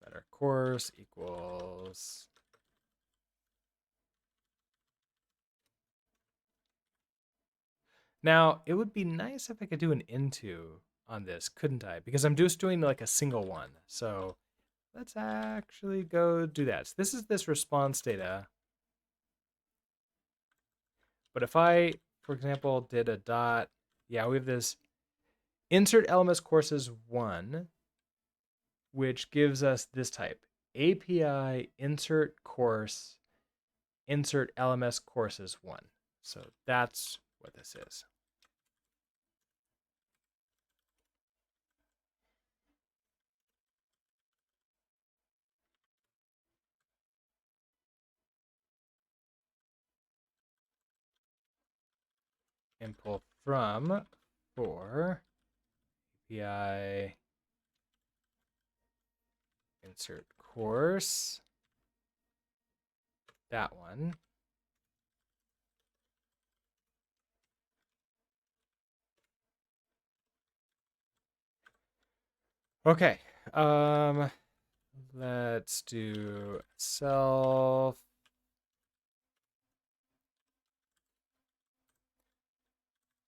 better course equals. Now, it would be nice if I could do an into on this, couldn't I? Because I'm just doing like a single one. So let's actually go do that. So this is this response data. But if I, for example, did a dot, yeah, we have this insert LMS courses 1, which gives us this type, API insert course insert LMS courses 1. So that's what this is. And pull from for API insert course, that one. Okay, let's do self.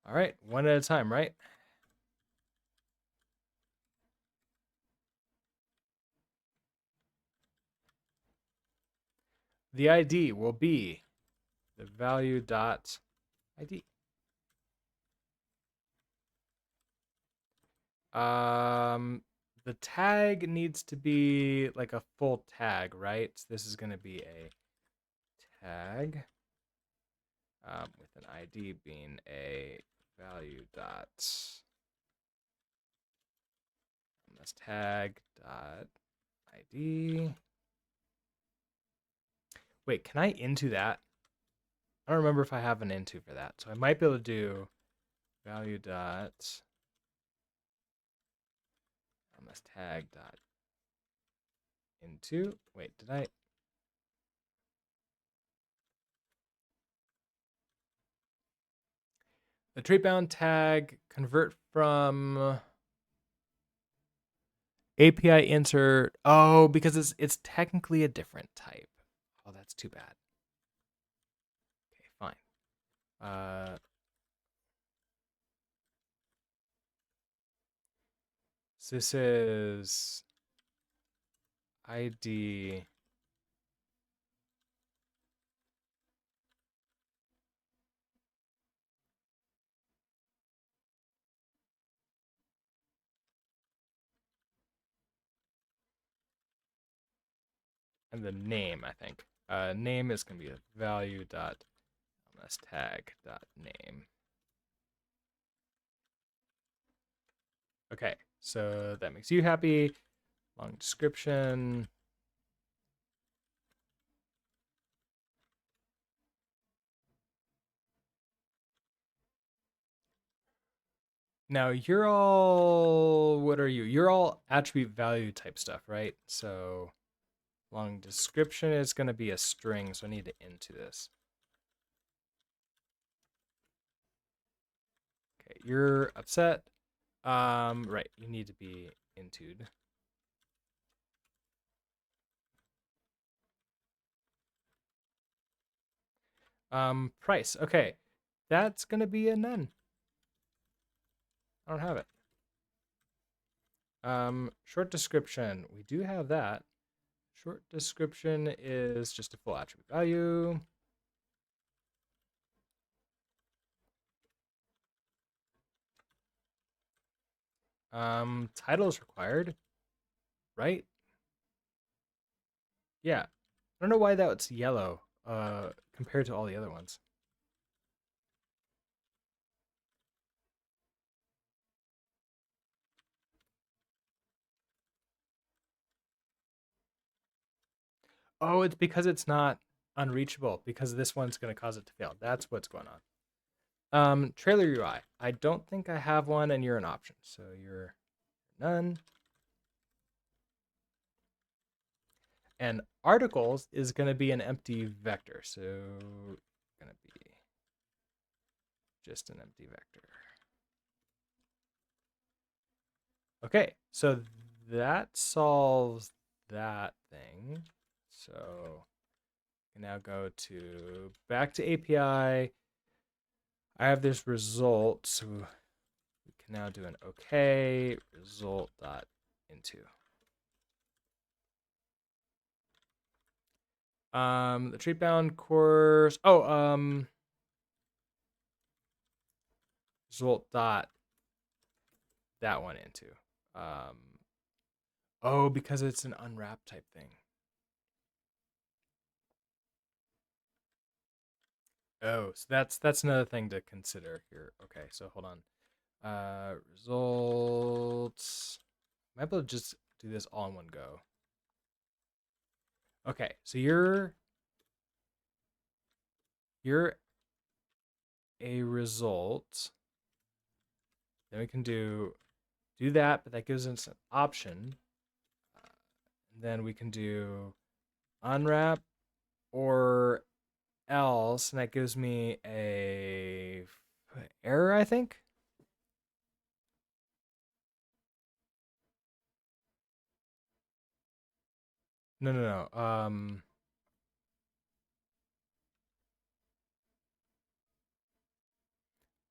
All right, one at a time, right? The ID will be the value dot ID. The tag needs to be like a full tag, right? So this is going to be a tag with an ID being a value dot this tag dot ID. Wait, can I into that? I don't remember if I have an into for that, so I might be able to do value dot this tag dot into. Wait, did I? The trait bound tag convert from API insert. Oh, because it's technically a different type. Oh, that's too bad. Okay, fine. So this is ID. And the name, I think. Name is going to be a value dot LMS tag dot name. Okay, so that makes you happy. Long description. Now you're all, what are you? You're all attribute value type stuff, right? So long description is going to be a string, so I need to into this. Okay, you're upset. Right, you need to be intoed. Price. Okay, that's gonna be a none. I don't have it. Short description. We do have that. Short description is just a full attribute value. Title is required, right? Yeah. I don't know why that's yellow compared to all the other ones. Oh, it's because it's not unreachable because this one's going to cause it to fail. That's what's going on. Trailer UI. I don't think I have one, and you're an option, so you're none. And articles is going to be an empty vector, so going to be just an empty vector. Okay, so that solves that thing. So I can now go to back to API. I have this result, so we can now do an OK result dot into. The treat bound course. Oh, result dot that one into. Um, oh, because it's an unwrap type thing. Oh, so that's another thing to consider here. Okay, so hold on. Results. I might be able to just do this all in one go. Okay, so you're a result. Then we can do that, but that gives us an option. Then we can do unwrap or else, and that gives me a error, I think. No, no, no.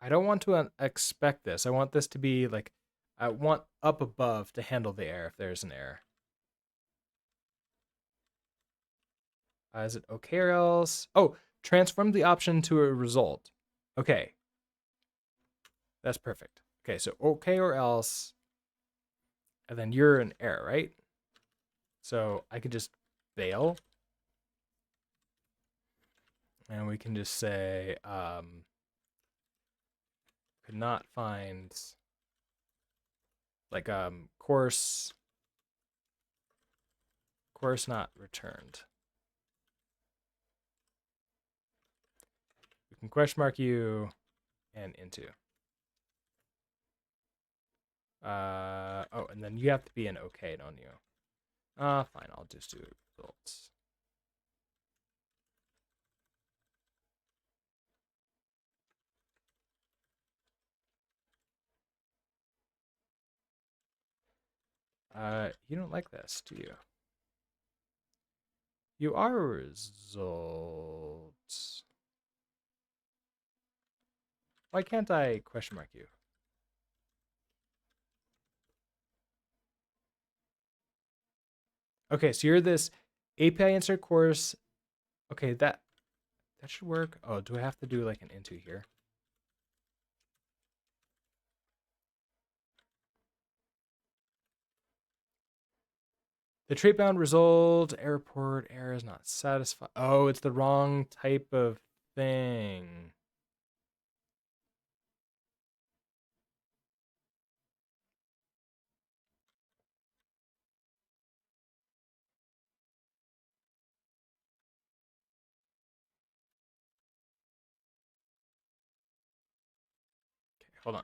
I don't want to expect this. I want this to be like, I want up above to handle the error if there's an error. Is it okay or else? Oh, transform the option to a result. Okay, that's perfect. Okay, so okay or else, and then you're an error, right? So I could just fail, and we can just say could not find like course not returned. We can question mark you and into. Oh, and then you have to be an okay, don't you? Fine, I'll just do results. You don't like this, do you? You are results. Why can't I question mark you? Okay, so you're this API insert course. Okay, that should work. Oh, do I have to do like an into here? The trait bound result airport error is not satisfied. Oh, it's the wrong type of thing. Okay, hold on.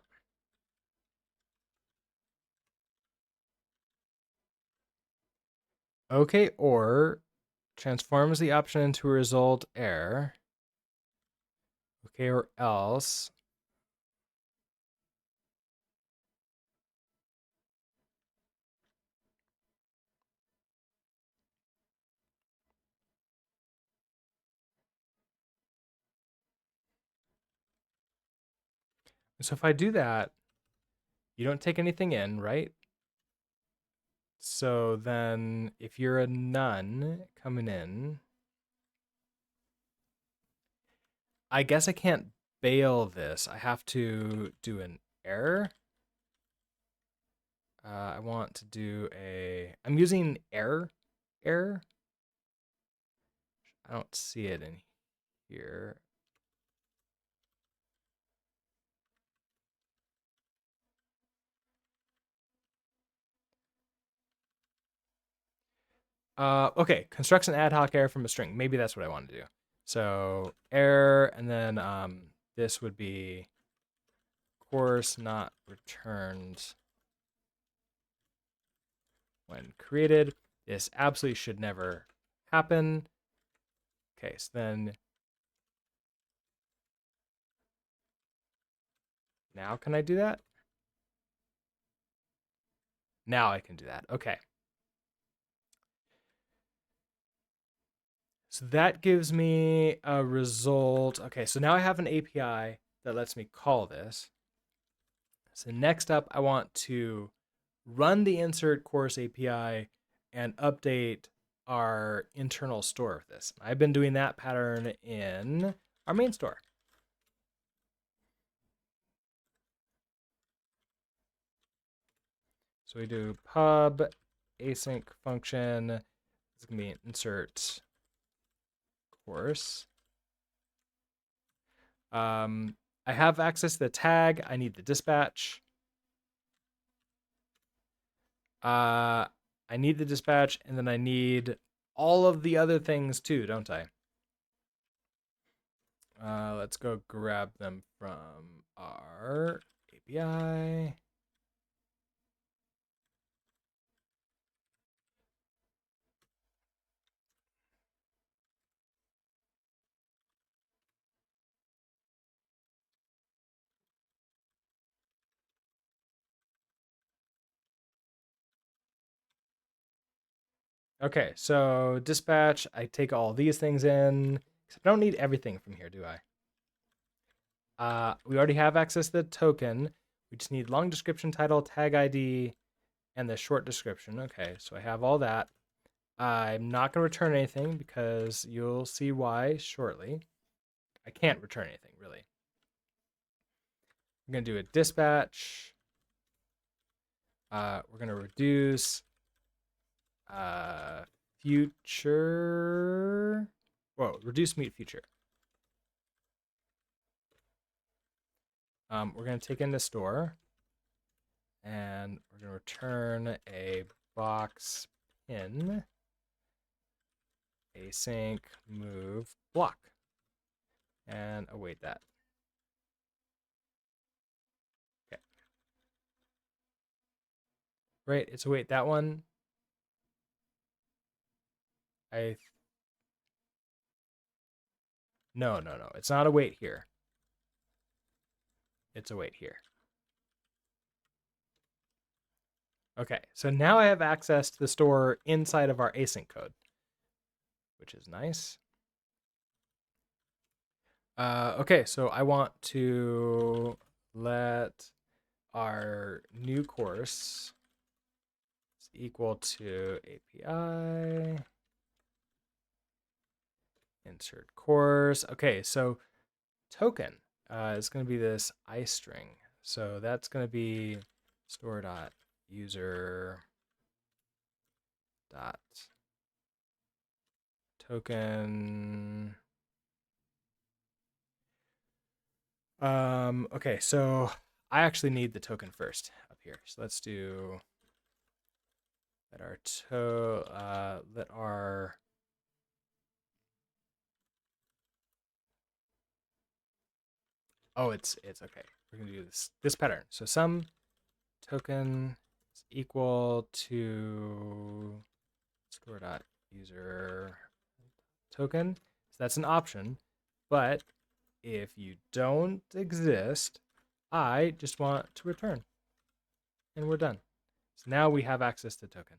Okay, or transforms the option into a result error. Okay, or else. So if I do that, you don't take anything in, right? So then if you're a none coming in, I guess I can't bail this. I have to do an error. I want to do I'm using error. Error. I don't see it in here. Okay, constructs an ad hoc error from a string. Maybe that's what I want to do. So error, and then this would be course not returned when created. This absolutely should never happen. Okay, so then now can I do that? Now I can do that. Okay. So that gives me a result. Okay, so now I have an API that lets me call this. So next up, I want to run the insert course API and update our internal store of this. I've been doing that pattern in our main store. So we do pub async function. It's going to be an insert course. I have access to the tag. I need the dispatch. I need the dispatch, and then I need all of the other things too, don't I? Let's go grab them from our API. Okay, so dispatch, I take all these things in. Except I don't need everything from here, do I? We already have access to the token. We just need long description, title, tag ID, and the short description. Okay, so I have all that. I'm not going to return anything because you'll see why shortly. I can't return anything, really. I'm going to do a dispatch. We're going to reduce future. Whoa, reduce meet future. We're going to take in the store. And we're going to return a box pin async move block and await that. Okay. Right, it's await that one. No, it's not await here. It's await here. Okay, so now I have access to the store inside of our async code, which is nice. Okay, so I want to let our new course is equal to API insert course. Okay, so token is going to be this iString. So that's going to be store.user dot token. Okay, so I actually need the token first up here. So let's do let our it's okay. We're gonna do this pattern. So some token is equal to store.user token. So that's an option, but if you don't exist, I just want to return, and we're done. So now we have access to token.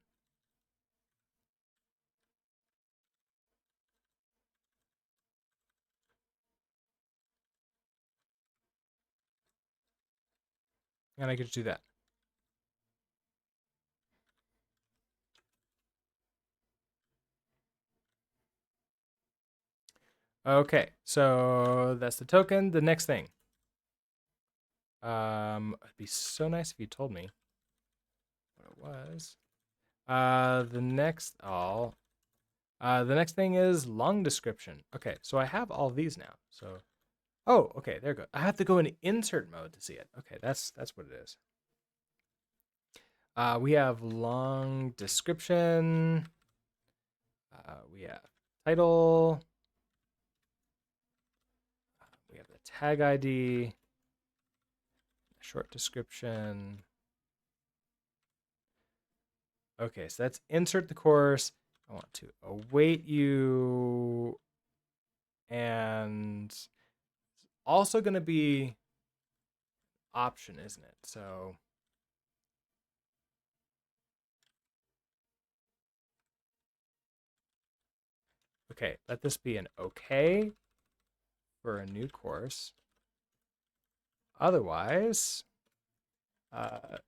And I could do that. Okay, so that's the token. The next thing. It'd be so nice if you told me what it was. The next thing is long description. Okay, so I have all these now. So, oh, okay, there you go. I have to go in insert mode to see it. Okay, that's what it is. We have long description. We have title. We have the tag ID. Short description. Okay, so that's insert the course. I want to await you. And also going to be option, isn't it? So Okay, let this be an okay for a new course. Otherwise,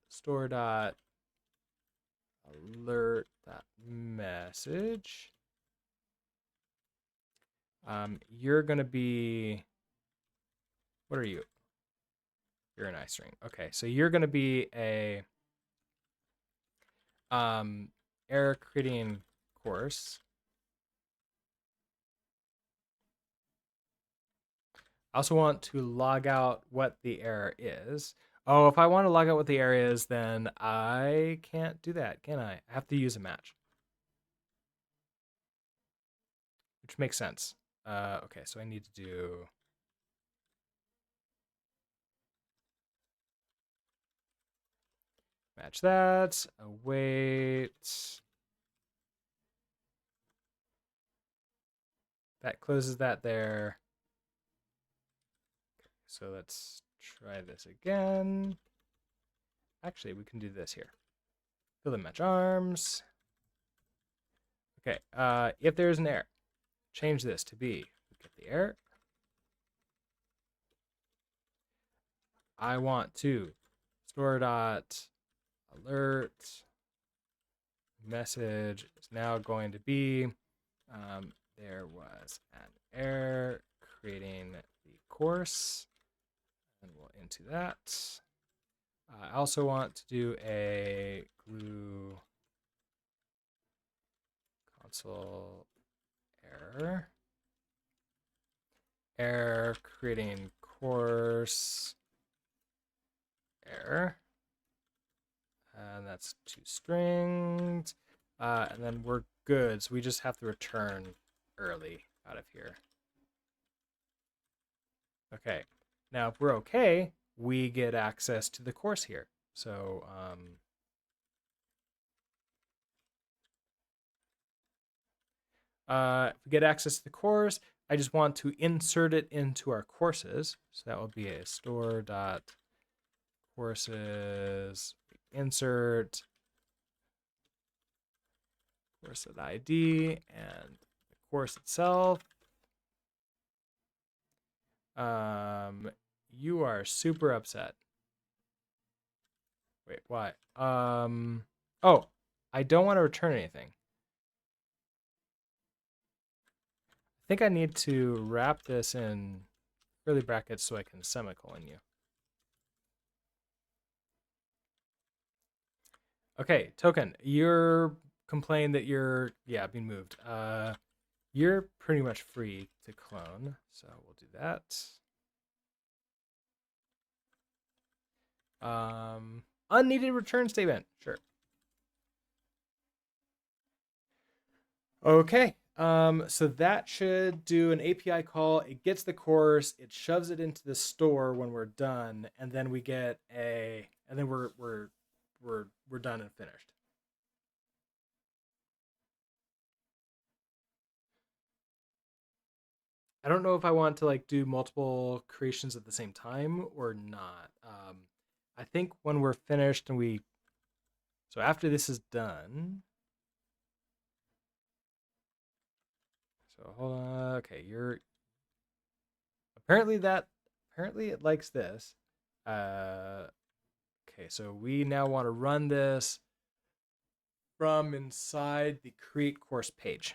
store dot alert that message. You're gonna be, what are you? You're an iString. Okay, so you're gonna be a error creating course. I also want to log out what the error is. Oh, if I want to log out what the error is, then I can't do that, can I? I have to use a match. Which makes sense. Okay, so I need to do match that, await. That closes that there. So let's try this again. Actually, we can do this here. Fill in match arms. Okay, if there's an error, change this to be, we get the error. I want to store dot alert message is now going to be there was an error creating the course, and we'll into that. I also want to do a glue console error creating course error, and that's 2 strings, and then we're good. So we just have to return early out of here. Okay, now if we're okay, we get access to the course here. So if we get access to the course, I just want to insert it into our courses. So that will be a store dot courses insert course ID and the course itself. You are super upset. Wait, why? Oh, I don't want to return anything. I think I need to wrap this in curly brackets so I can semicolon you. Okay, token, you're complaining that you're being moved. You're pretty much free to clone, so we'll do that. Unneeded return statement, sure. Okay, so that should do an API call. It gets the course, it shoves it into the store when we're done, and then we get and then we're done and finished. I don't know if I want to like do multiple creations at the same time or not. I think when we're finished and so after this is done. So hold on. Okay, apparently it likes this. Okay, so we now want to run this from inside the create course page.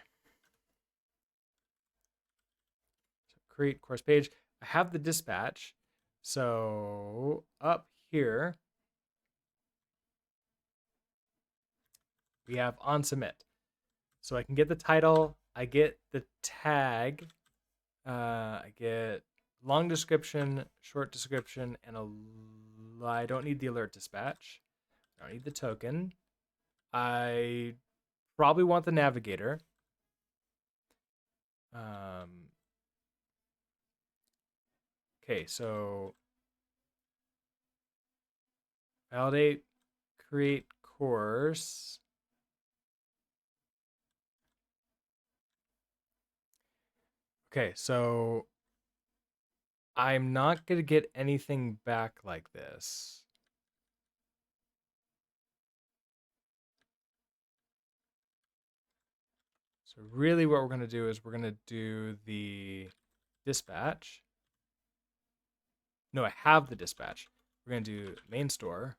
So create course page. I have the dispatch. So up here, we have on submit. So I can get the title, I get the tag, I get long description, short description, and I don't need the alert dispatch. I don't need the token. I probably want the navigator. Okay, so validate, create course. Okay, so I'm not going to get anything back like this. So So really what we're going to do is we're going to do the dispatch. No, I have the dispatch. We're going to do main store.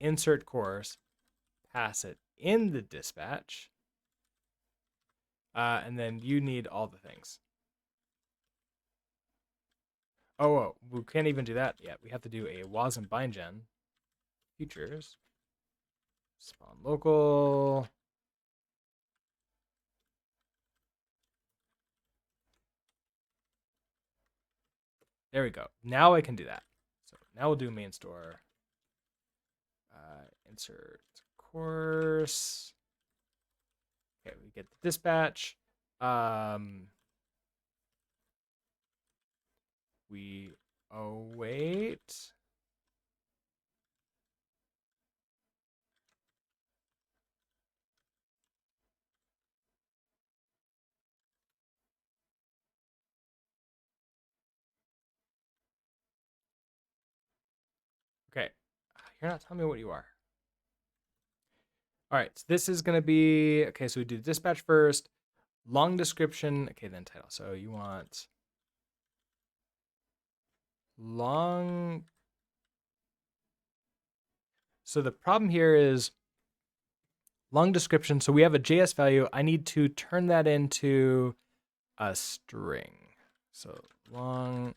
Insert course. Pass it in the dispatch. And then you need all the things. Oh, we can't even do that yet. We have to do a wasm bindgen. Features. Spawn local. There we go. Now I can do that. So now we'll do main store. Insert course. Okay, we get the dispatch. We await. Okay, you're not telling me what you are. All right, so this is going to be, okay, so we do dispatch first, long description, okay, then title. So you want long. So the problem here is long description. So we have a JS value. I need to turn that into a string. So long.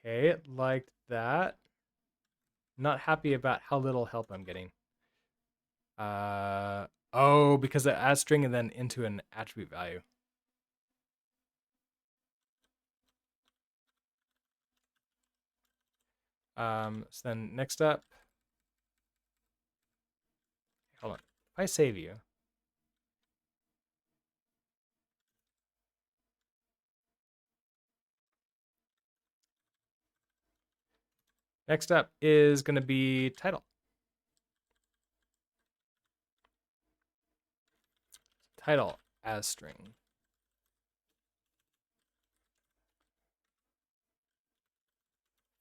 Okay, it liked that. Not happy about how little help I'm getting. Oh, because it adds string and then into an attribute value. So then next up, hold on. If I save you, next up is going to be title. Title as string.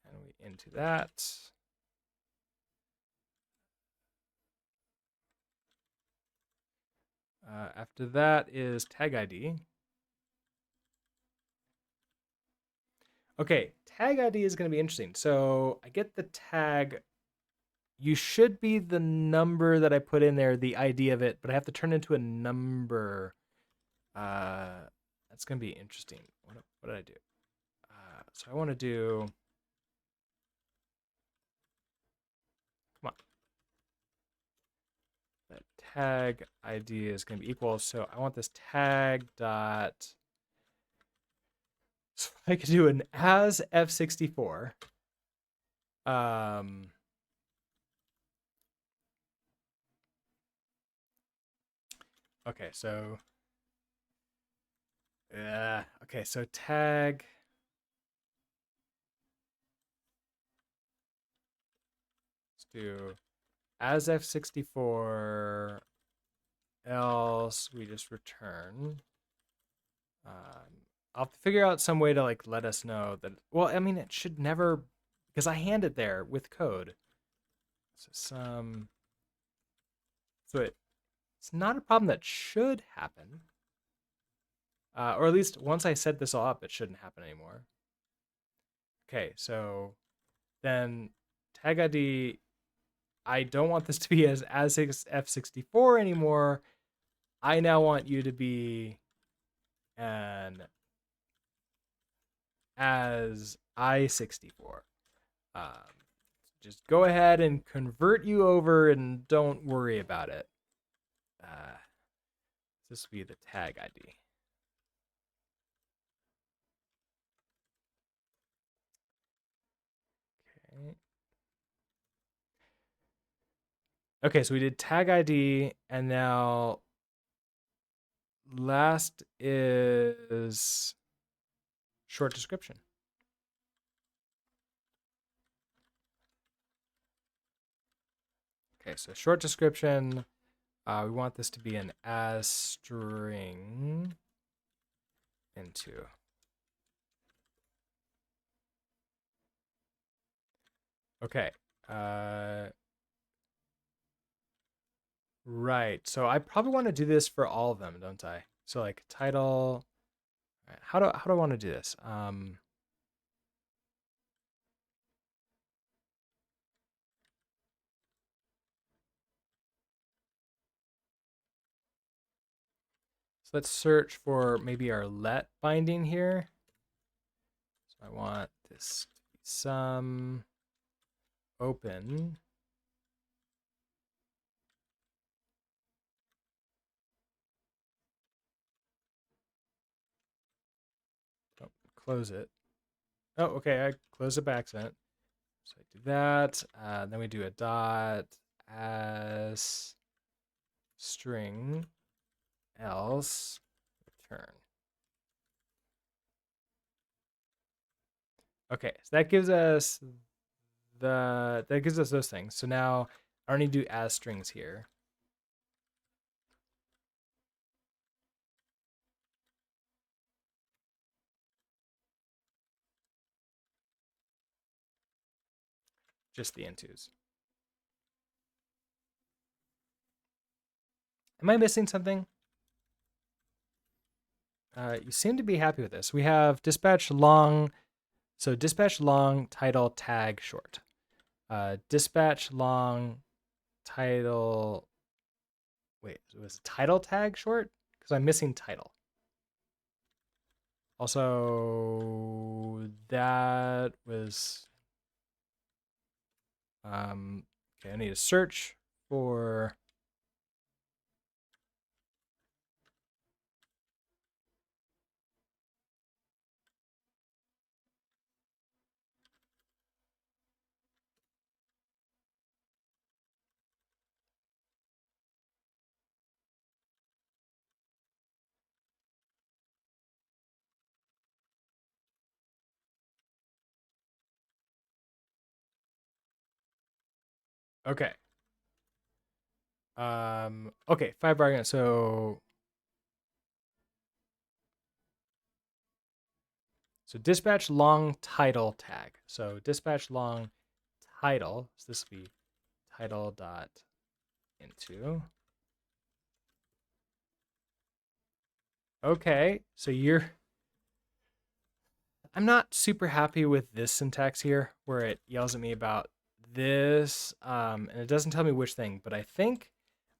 And we into that. After that is tag ID. Okay, tag ID is going to be interesting. So I get the tag. You should be the number that I put in there, the ID of it, but I have to turn it into a number. That's going to be interesting. What did I do? So I want to do. Come on. That tag ID is going to be equal. So I want this tag dot. So I could do an as f64. Okay, so okay, so tag. Let's do as f64. Else we just return. I'll have to figure out some way to like let us know that. Well, I mean, it should never, because I hand it there with code. So it's not a problem that should happen. Or at least once I set this all up, it shouldn't happen anymore. Okay, so then tag ID. I don't want this to be as f64 anymore. I now want you to be an as I64. Just go ahead and convert you over and don't worry about it. This will be the tag ID. Okay. Okay, so we did tag ID, and now last is short description. Okay, so short description. We want this to be an as string into. Okay. Right. So I probably want to do this for all of them, don't I? So like title. Right, how do I want to do this? So let's search for maybe our let binding here. So I want this to be some open. Oh, close it. Oh, okay. I closed it by accident. So I do that. Then we do a dot as string else return. Okay, so that gives us those things. So now I don't need to do as strings here. Just the intos. Am I missing something? You seem to be happy with this. We have dispatch long. So dispatch long title tag short. Dispatch long title. Wait, was title tag short? Because I'm missing title. Also, that was okay. I need to search for. Okay. Okay, 5 arguments. So dispatch long title tag. So dispatch long title. So this will be title dot into. Okay, so I'm not super happy with this syntax here, where it yells at me about this, and it doesn't tell me which thing, but I think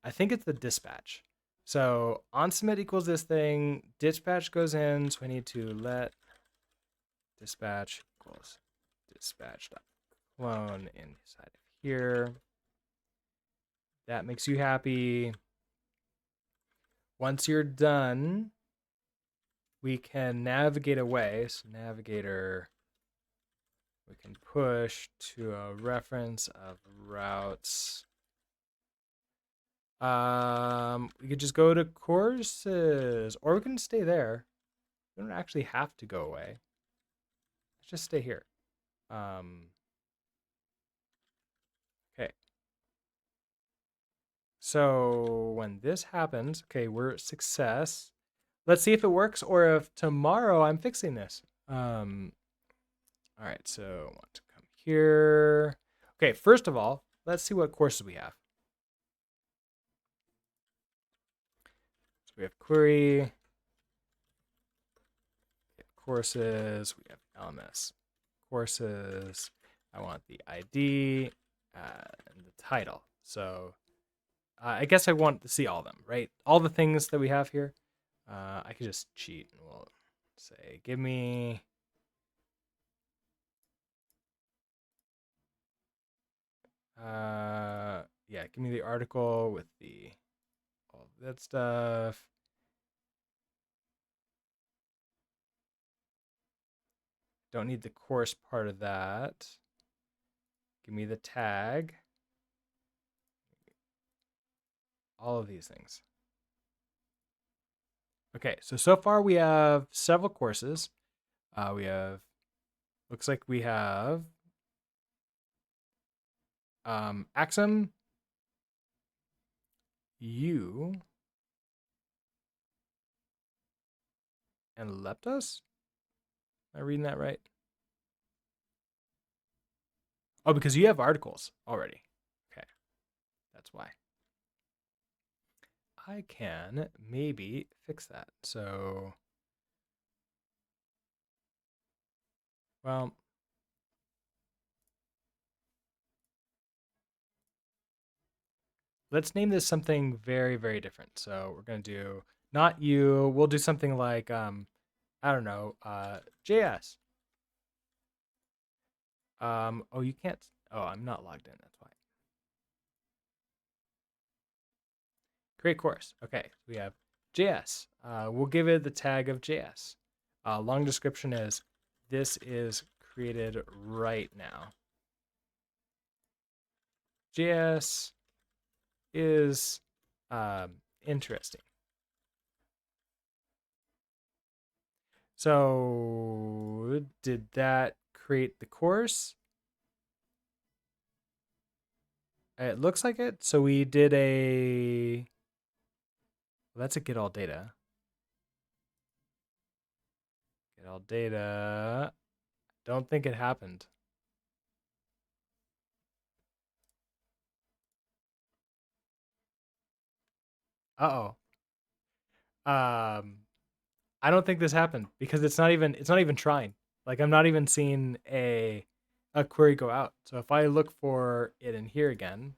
it's the dispatch. So on submit equals this thing, dispatch goes in, so I need to let dispatch equals dispatch dot clone inside of here. That makes you happy. Once you're done, we can navigate away. So navigator, we can push to a reference of routes. We could just go to courses, or we can stay there. We don't actually have to go away. Let's just stay here. Okay. So when this happens, okay, we're at success. Let's see if it works or if tomorrow I'm fixing this. All right, so I want to come here. Okay, first of all, let's see what courses we have. So we have query, we have courses, we have LMS courses. I want the ID and the title. So I guess I want to see all of them, right? All the things that we have here. I could just cheat and we'll say, give me yeah, give me the article with the all of that stuff. Don't need the course part of that. Give me the tag. All of these things. Okay, so far we have several courses. Looks like we have Axum, Yew and leptos? Am I reading that right? Oh, because you have articles already. Okay, that's why. I can maybe fix that. So, well, let's name this something very, very different. So we're gonna do not you. We'll do something like I don't know, JS. Oh, you can't. Oh, I'm not logged in. That's why. Create course. Okay, we have JS. We'll give it the tag of JS. Long description is this is created right now. JS is interesting. So did that create the course? It looks like it. So we did a, well, that's a get all data. Get all data. Don't think it happened. Uh-oh. Um, I don't think this happened because it's not even trying. Like I'm not even seeing a query go out. So if I look for it in here again,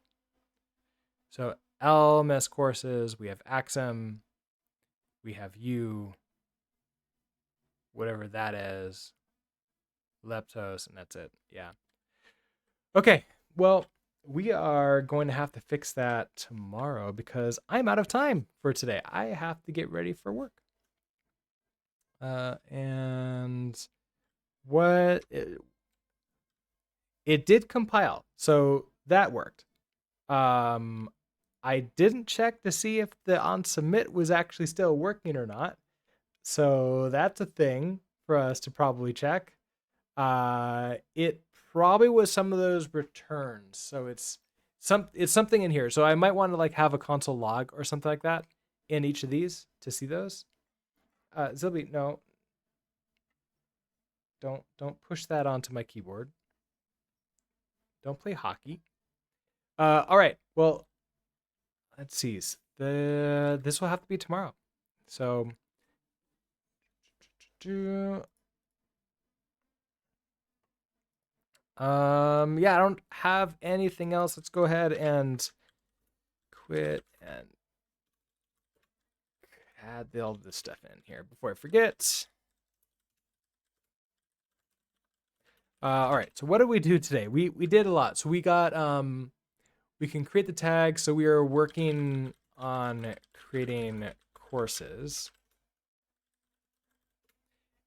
so LMS courses, we have Axum, we have Yew, whatever that is, Leptos, and that's it. Yeah. Okay. Well, we are going to have to fix that tomorrow because I'm out of time for today. I have to get ready for work. And what it did compile, so that worked. Um, I didn't check to see if the on submit was actually still working or not. So that's a thing for us to probably check. It probably was some of those returns. So it's something in here. So I might want to like have a console log or something like that in each of these to see those. Zilby, no, don't push that onto my keyboard. Don't play hockey. All right. Well, let's see. This will have to be tomorrow. So yeah, I don't have anything else. Let's go ahead and quit and add all this stuff in here before I forget. All right. So what did we do today? We did a lot. So we got we can create the tag. So we are working on creating courses.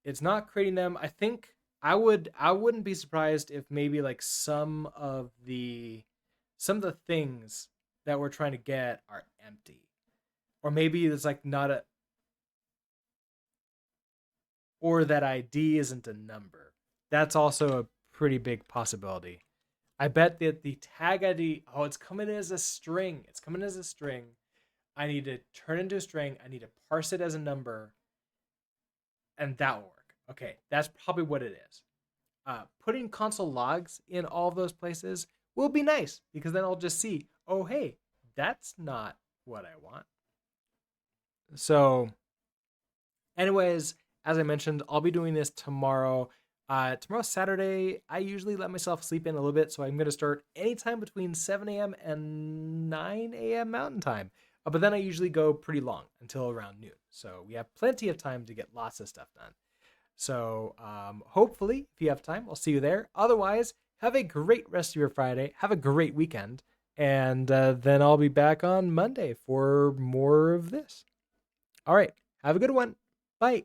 It's not creating them. I think I wouldn't be surprised if maybe like some of the things that we're trying to get are empty. Or maybe it's like not a, or that ID isn't a number. That's also a pretty big possibility. I bet that the tag ID, oh, it's coming as a string. It's coming as a string. I need to turn into a string. I need to parse it as a number, and that will work. Okay, that's probably what it is. Putting console logs in all of those places will be nice because then I'll just see, oh, hey, that's not what I want. So, anyways, as I mentioned, I'll be doing this tomorrow. Tomorrow's Saturday. I usually let myself sleep in a little bit, so I'm going to start anytime between 7 a.m. and 9 a.m. Mountain Time. But then I usually go pretty long until around noon. So we have plenty of time to get lots of stuff done. So hopefully, if you have time, I'll see you there. Otherwise, have a great rest of your Friday. Have a great weekend. And then I'll be back on Monday for more of this. All right. Have a good one. Bye.